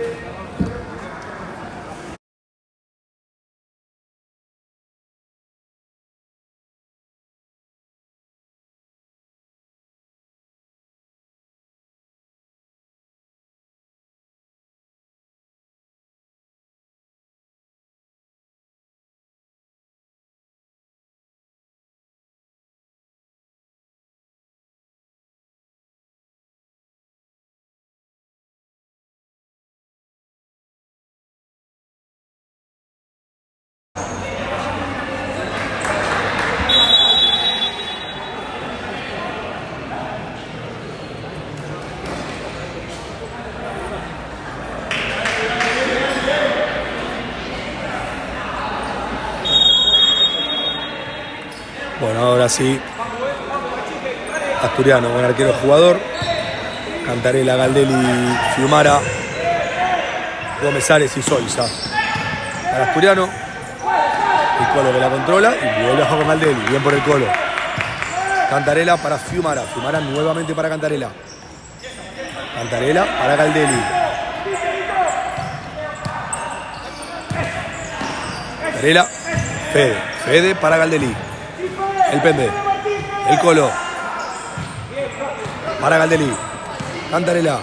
Bueno, ahora sí. Asturiano, buen arquero jugador. Cantarella, Galdelli, Fiumara, Gómez Ares y Soisa. Para Asturiano. El Colo que la controla y vuelve a jugar con Galdelli. Bien por el Colo. Cantarella para Fiumara. Fiumara nuevamente para Cantarella. Cantarella para Galdelli. Cantarella. Fede para Galdelli. El Pende. El Colo. Para Galdelli. Cantarella.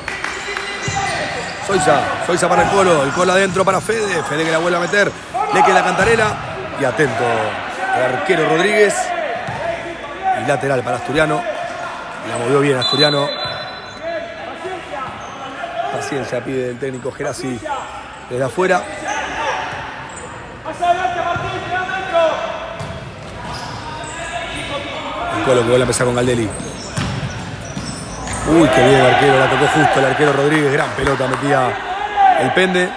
Soiza para el Colo adentro para Fede que la vuelve a meter, le queda Cantarela y atento el arquero Rodríguez y lateral para Asturiano, la movió bien Asturiano, paciencia pide el técnico Gerasi desde afuera. El Colo que vuelve a empezar con Galdelli. Uy, qué bien el arquero, la tocó justo el arquero Rodríguez, gran pelota metía el Pende.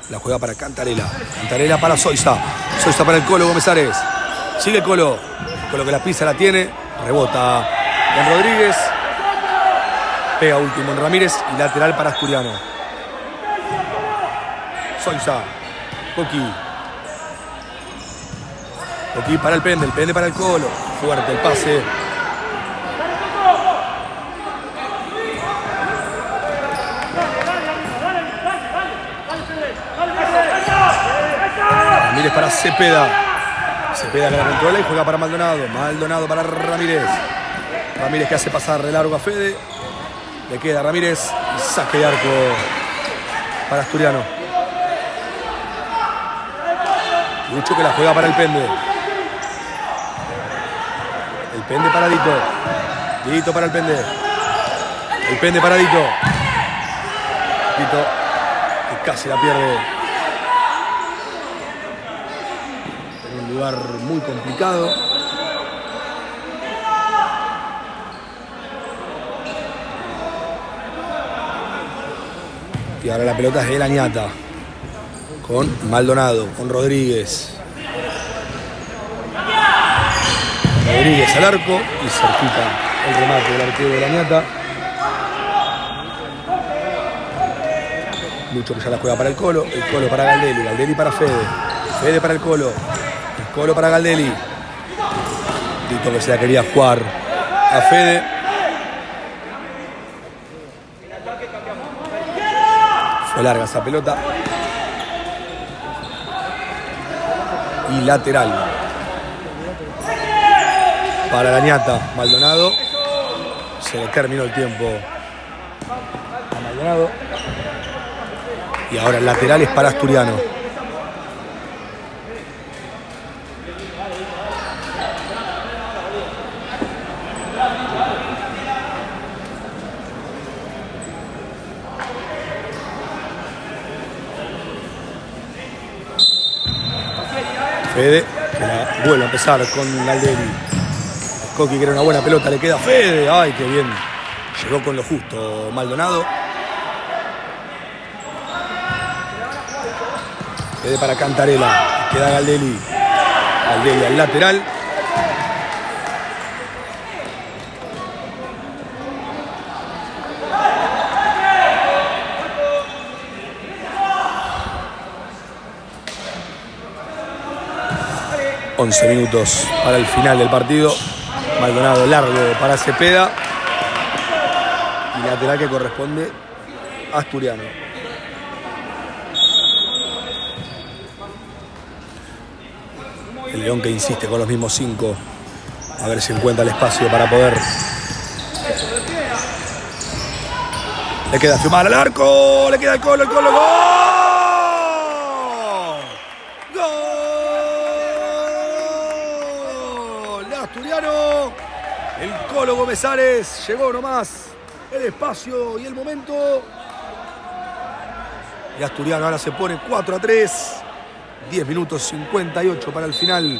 La juega para Cantarela, Cantarela para Soiza para el Colo Gómez Ares. Sigue Colo que la pisa la tiene, rebota en Rodríguez, pega último en Ramírez y lateral para Asturiano. Soiza, Coqui para el Pende para el Colo. Fuerte el pase. Ramírez para Cepeda que la controla y juega para Maldonado para Ramírez que hace pasar de largo a Fede, le queda Ramírez y saque de arco para Asturiano. Lucho que la juega para el Pende para Dito para el Pende para Dito que casi la pierde en un lugar muy complicado. Y ahora la pelota es de Lañata con Maldonado, con Rodríguez al arco y cerquita el remate del arquero de Lañata. Lucho que ya la juega para el Colo para Galdelli para Fede para el Colo para Galdelli. Dito que se la quería jugar a Fede. Fue larga esa pelota. Y lateral para Lañata. Maldonado. Se le terminó el tiempo a Maldonado. Y ahora el lateral es para Asturiano. Fede, que la vuelve a empezar con Galdelli. Coqui, que era una buena pelota, le queda a Fede. Ay, qué bien. Llegó con lo justo Maldonado. Fede para Cantarela. Queda Galdelli al lateral. ...11 minutos para el final del partido. Maldonado largo para Cepeda. Y lateral que corresponde a Asturiano. El León que insiste con los mismos 5. A ver si encuentra el espacio para poder. Le queda Fiumar al arco. Le queda el Colo. ¡Gol! Asturiano, el Colo Gómez Ares llegó nomás el espacio y el momento. Y Asturiano ahora se pone 4-3. 10 minutos 58 para el final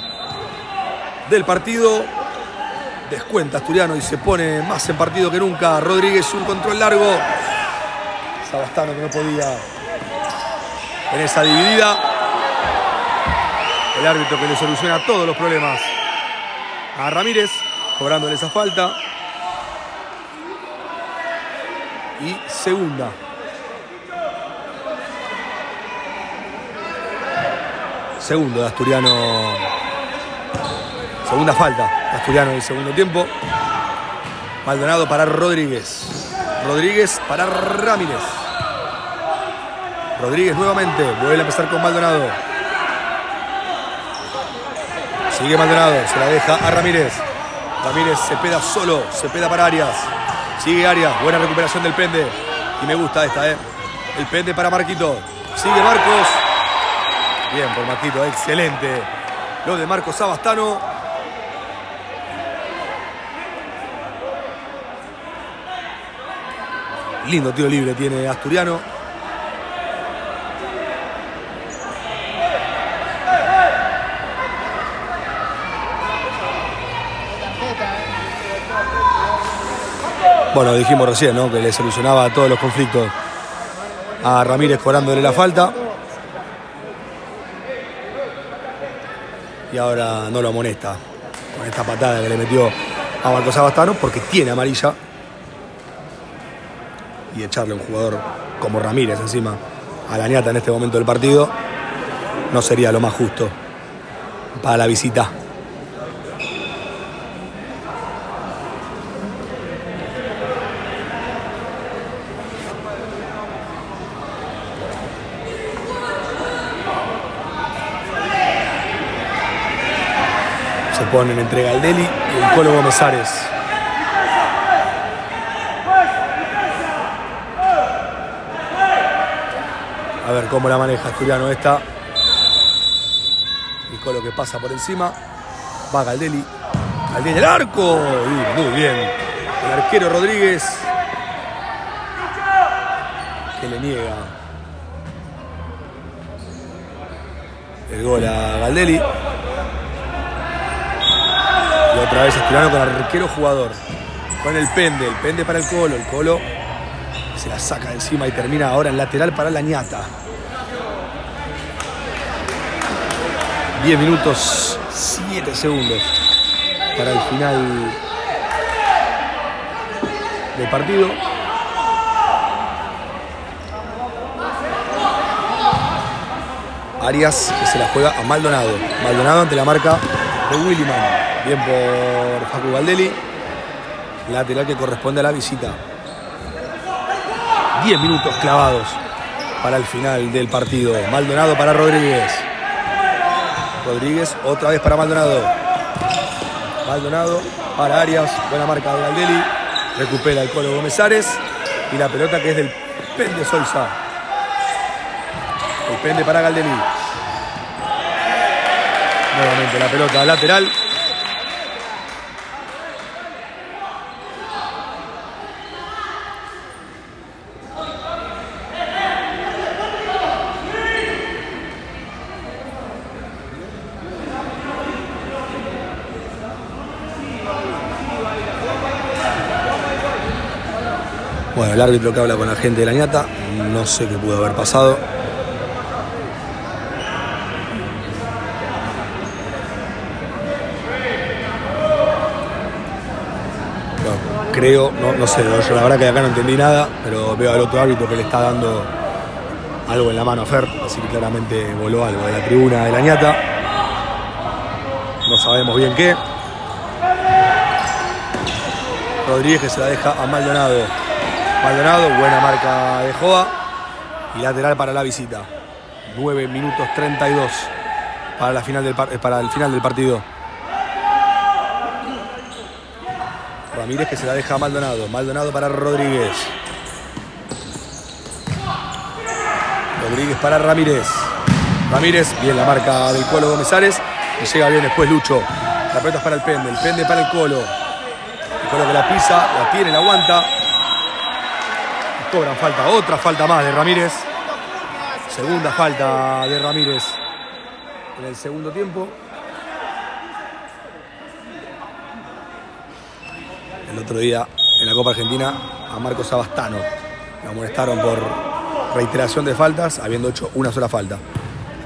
del partido. Descuenta Asturiano y se pone más en partido que nunca. Rodríguez, un control largo. Sabastano que no podía en esa dividida. El árbitro que le soluciona todos los problemas a Ramírez, cobrándole esa falta. Y segunda. Segundo de Asturiano. Segunda falta de Asturiano en el segundo tiempo. Maldonado para Rodríguez. Rodríguez para Ramírez. Rodríguez nuevamente. Vuelve a empezar con Maldonado. Sigue Maldonado, se la deja a Ramírez. Ramírez Cepeda solo, Cepeda para Arias. Sigue Arias, buena recuperación del Pende. Y me gusta esta, El Pende para Marquito. Sigue Marcos. Bien por Marquito, excelente. Lo de Marcos Savastano. Lindo tiro libre tiene Asturiano. Bueno, dijimos recién, ¿no?, que le solucionaba todos los conflictos a Ramírez cobrándole la falta. Y ahora no lo amonesta con esta patada que le metió a Marcos Savastano porque tiene amarilla. Y echarle a un jugador como Ramírez encima a la ñata en este momento del partido no sería lo más justo para la visita. Se ponen entre Galdelli y el Colo Gómez Ares. A ver cómo la maneja Asturiano esta. El Colo que pasa por encima. Va Galdelli. Galdelli al arco. Y muy bien. El arquero Rodríguez. Que le niega el gol a Galdelli. Y otra vez Asturiano con el arquero jugador. Con el Pende para el Colo se la saca de encima y termina ahora en lateral para la ñata. 10 minutos 7 segundos para el final del partido. Arias que se la juega a Maldonado. Maldonado ante la marca de Williman. Bien por Facu Galdelli. Lateral que corresponde a la visita. 10 minutos clavados para el final del partido. Maldonado para Rodríguez. Rodríguez otra vez para Maldonado. Maldonado para Arias. Buena marca de Galdelli. Recupera el Colo Gómez Ares. Y la pelota que es del Pende Solza. El Pende para Galdelli. Nuevamente la pelota lateral. Bueno, el árbitro que habla con la gente de la ñata, no sé qué pudo haber pasado. Bueno, creo, no sé, yo la verdad que acá no entendí nada, pero veo al otro árbitro que le está dando algo en la mano a Fer, así que claramente voló algo de la tribuna de la ñata. No sabemos bien qué. Rodríguez que se la deja a Maldonado. Maldonado, buena marca de Joa. Y lateral para la visita. 9 minutos 32 para el final del partido. Ramírez que se la deja a Maldonado. Maldonado para Rodríguez. Rodríguez para Ramírez. Ramírez, bien la marca del Colo Gómez Ares. Y llega bien después Lucho. La pelota es para el Pende para el Colo. El Colo que la pisa, la tiene, la aguanta. Cobran falta, otra falta más de Ramírez. Segunda falta de Ramírez en el segundo tiempo. El otro día en la Copa Argentina a Marcos Savastano lo amonestaron por reiteración de faltas, habiendo hecho una sola falta.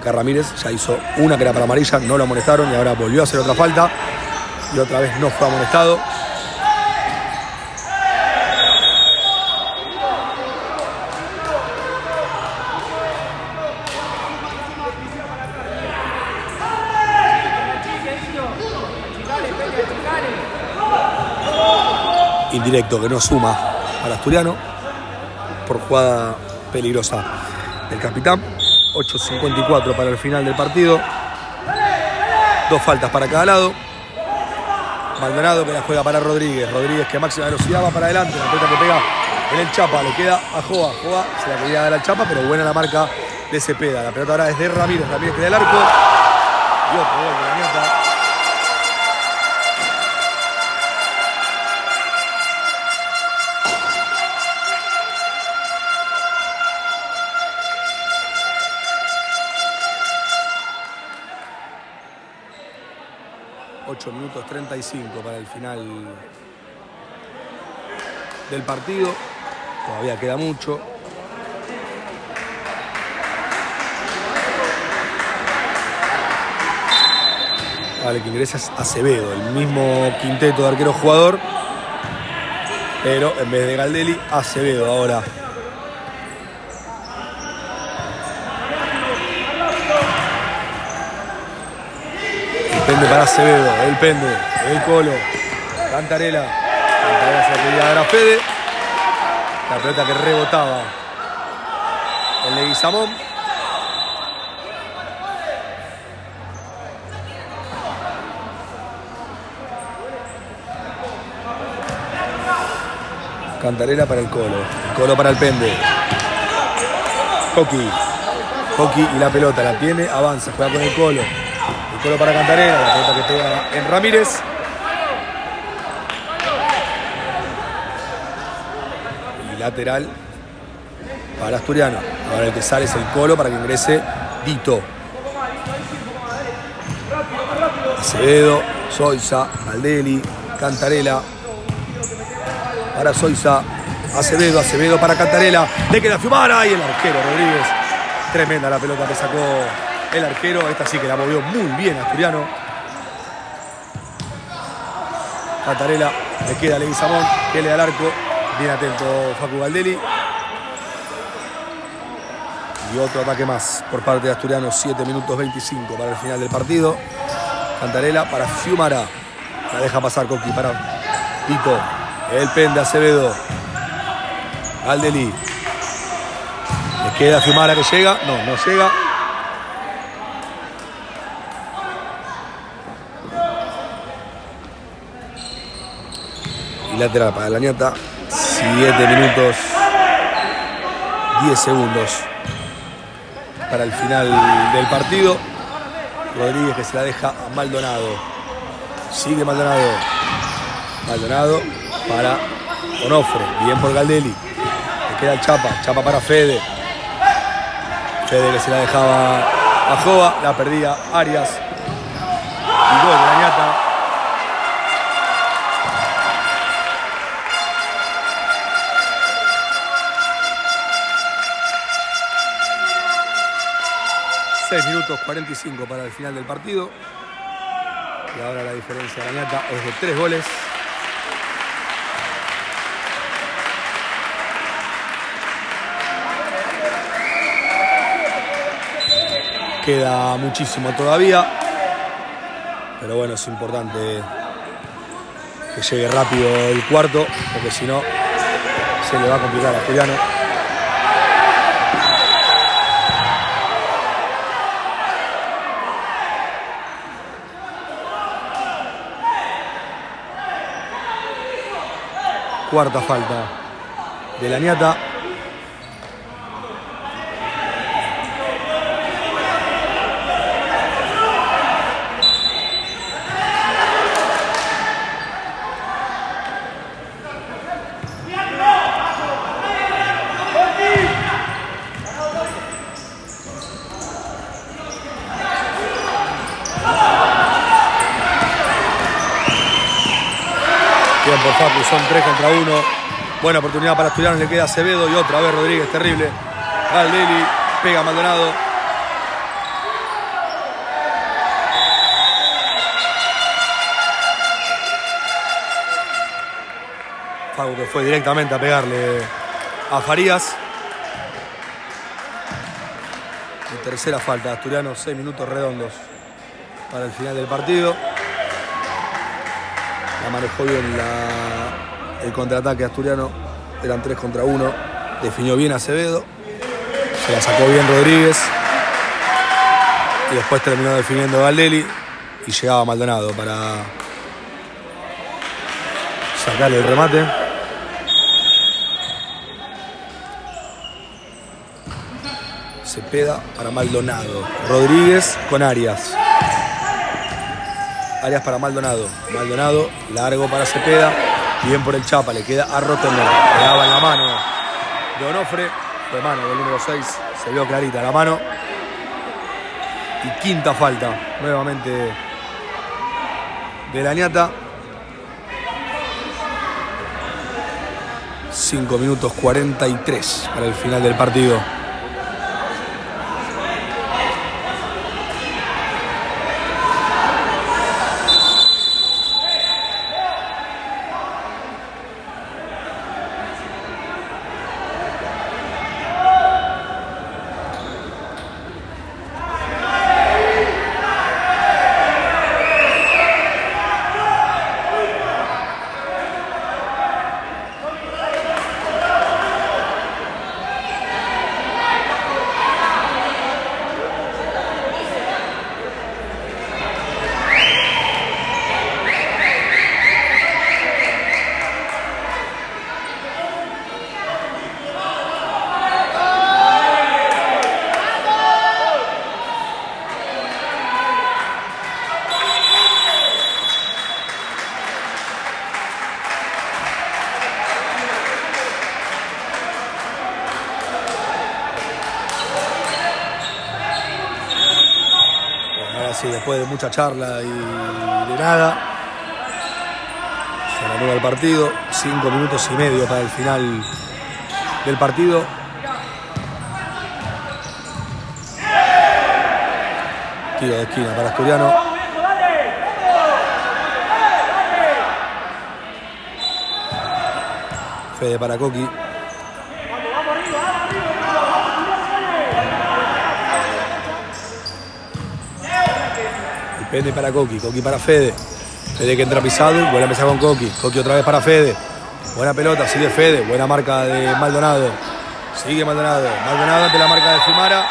Acá Ramírez ya hizo una que era para amarilla, no lo amonestaron y ahora volvió a hacer otra falta y otra vez no fue amonestado. Indirecto que no suma para Asturiano por jugada peligrosa del capitán. 8:54 para el final del partido. 2 faltas para cada lado. Maldonado que la juega para Rodríguez. Rodríguez que a máxima velocidad va para adelante. La pelota que pega en el Chapa. Le queda a Joa. Joa se la quería dar al Chapa, pero buena la marca de Cepeda. La pelota ahora es de Ramírez. Ramírez que da el arco. Y otro gol de la Niata. Minutos 35 para el final del partido. Todavía queda mucho. Vale, que ingresa es Acevedo, el mismo quinteto de arquero jugador, pero en vez de Galdelli, Acevedo ahora. Pende para Acevedo, el Pende, el Colo, Cantarela. Cantarela se la quería dar a Fede. La pelota que rebotaba el Leguizamón. Cantarela para el Colo para el Pende. Coqui y la pelota, la tiene, avanza, juega con el Colo. Colo para Cantarela, la pelota que pega en Ramírez. Y lateral para Asturiano. Ahora el que sale es el Colo para que ingrese Dito. Acevedo, Soiza, Galdelli, Cantarela. Para Soiza, Acevedo para Cantarela. Le queda Fiumara y el arquero Rodríguez. Tremenda la pelota que sacó el arquero. Esta sí que la movió muy bien Asturiano. Cantarela, le queda Leguizamón, que le da al arco. Bien atento Facu Galdelli. Y otro ataque más por parte de Asturiano. 7 minutos 25 para el final del partido. Cantarela para Fiumara. La deja pasar Coqui para Tito. El Pende, Acevedo. Galdelli. Le queda Fiumara que llega. No llega. Y lateral para la Niata. 7 minutos 10 segundos para el final del partido. Rodríguez que se la deja a Maldonado. Sigue Maldonado. Maldonado para Onofre. Bien por Galdelli. Le queda el Chapa para Fede. Fede que se la dejaba a Joa. La perdía Arias. Y gol de la Niata. Minutos 45 para el final del partido. Y ahora la diferencia de la Niata es de 3 goles. Queda muchísimo todavía. Pero bueno, es importante que llegue rápido el cuarto, porque si no se le va a complicar a Asturiano. Cuarta falta de la Niata. Bien por Facu, son 3 contra 1. Buena oportunidad para Asturiano, le queda Acevedo y otra vez Rodríguez, terrible. Galdelli, pega a Maldonado. Facu que fue directamente a pegarle a Farías. Y tercera falta de Asturiano, 6 minutos redondos para el final del partido. La manejó bien el contraataque Asturiano. Eran 3 contra 1. Definió bien Acevedo. Se la sacó bien Rodríguez. Y después terminó definiendo Galdelli. Y llegaba Maldonado Sacarle el remate. Cepeda para Maldonado. Rodríguez con Arias. Arias para Maldonado. Maldonado, largo para Cepeda. Bien por el Chapa, le queda a Rottenberg. Quedaba en la mano de Onofre. Fue mano del número 6. Se vio clarita la mano. Y quinta falta. Nuevamente de la ñata. 5 minutos 43 para el final del partido. Después de mucha charla y de nada, se reanuda el partido. 5 minutos y medio para el final del partido. Tiro de esquina para Asturiano. Fede para Coqui. Fede para Coqui, Coqui para Fede. Fede que entra pisado, vuelve a empezar con Coqui. Coqui otra vez para Fede. Buena pelota, sigue Fede. Buena marca de Maldonado. Sigue Maldonado. Maldonado ante la marca de Zumara.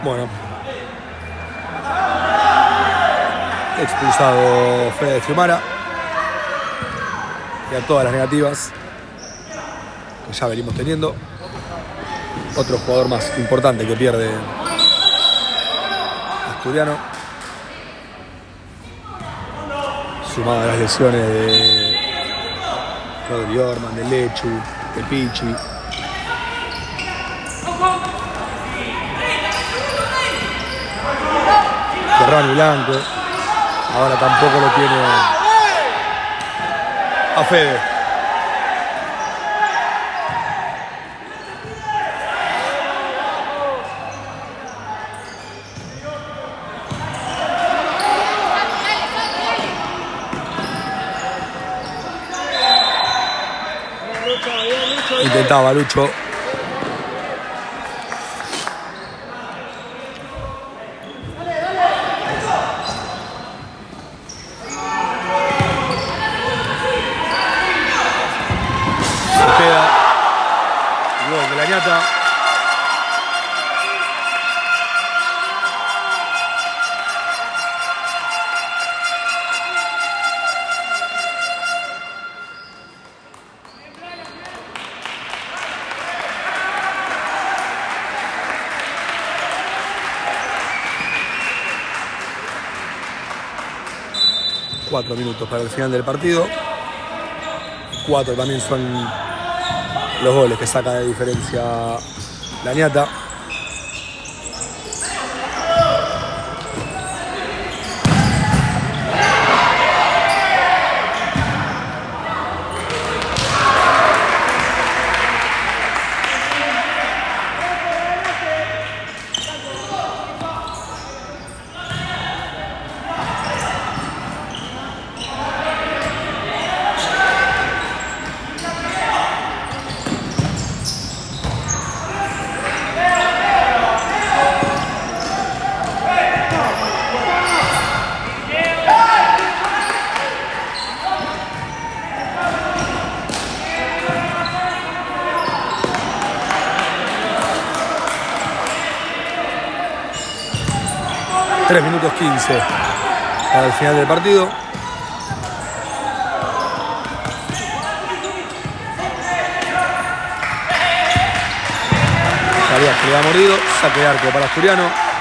Bueno, expulsado Fede Fiumara. Y a todas las negativas que ya venimos teniendo. Otro jugador más importante que pierde Asturiano. Sumado a las lesiones de Rodri Orman, de Lechu, de Pichi. Ferran Blanco. Ahora tampoco lo tiene a Fede. Intentaba Lucho. 4 minutos para el final del partido. 4 también son los goles que saca de diferencia la ñata. Minutos 15 para el final del partido. Sabías que le ha mordido. Saque de arco para Asturiano.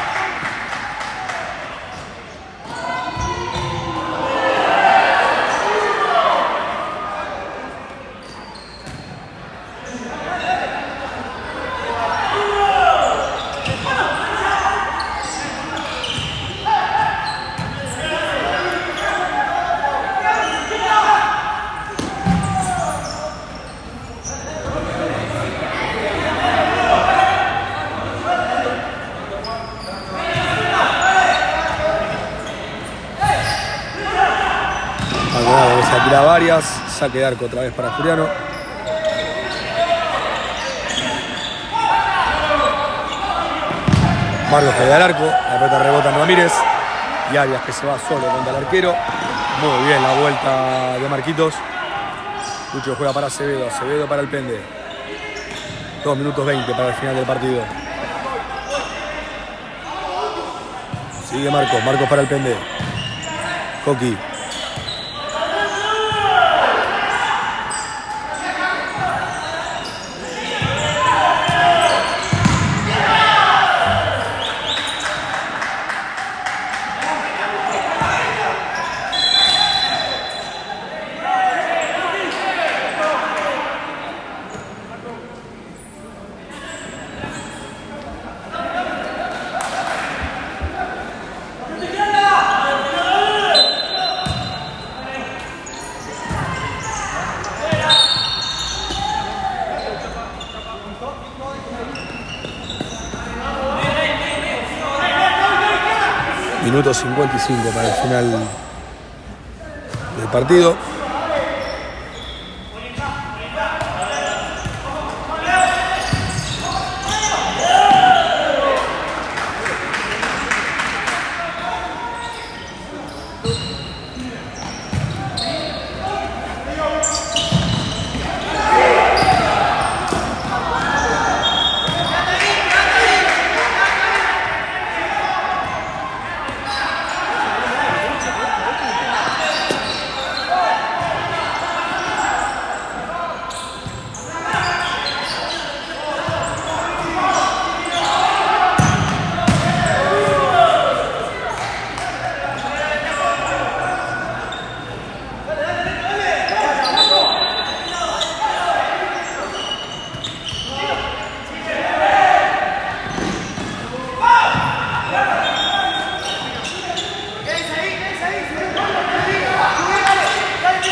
Varias, saque de arco otra vez para Asturiano. Marcos que da al arco, la pelota rebota en Ramírez y Arias que se va solo contra el arquero. Muy bien la vuelta de Marquitos. Lucho juega para Acevedo, Acevedo para el Pende. 2 minutos 20 para el final del partido. Sigue Marcos, Marcos para el Pende. Coqui. Minuto 55 para el final del partido.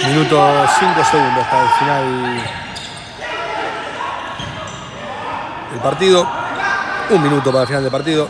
Minuto 5 segundos para el final del partido. 1 minuto para el final del partido.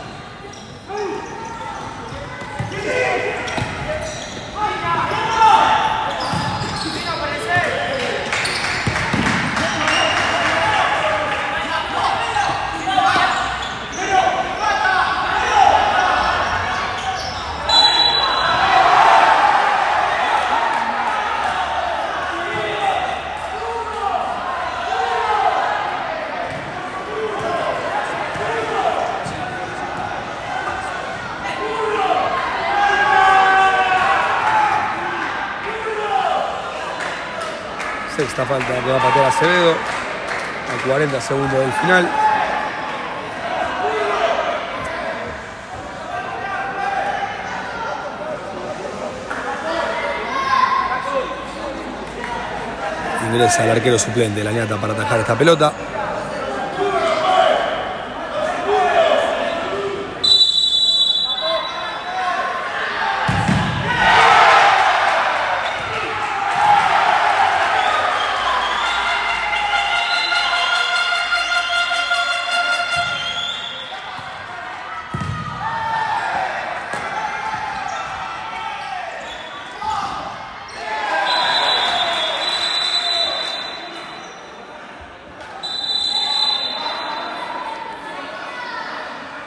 Sexta falta que va a patear Acevedo a 40 segundos del final. Ingresa el arquero suplente, la ñata, para atajar esta pelota.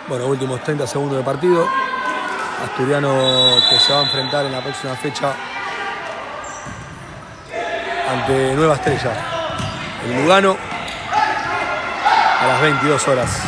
Bueno, últimos 30 segundos de partido. Asturiano que se va a enfrentar en la próxima fecha ante Nueva Estrella, el Lugano, a las 22 horas.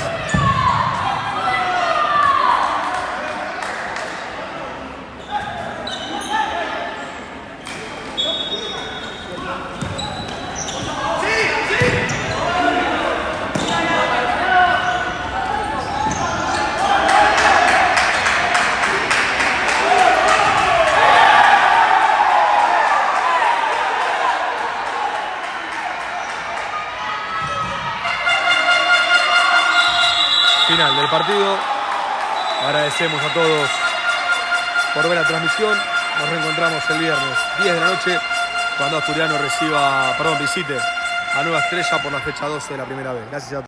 Final del partido. Agradecemos a todos por ver la transmisión. Nos reencontramos el viernes 10 de la noche cuando Asturiano visite a Nueva Estrella por la fecha 12 de la primera vez. Gracias a todos.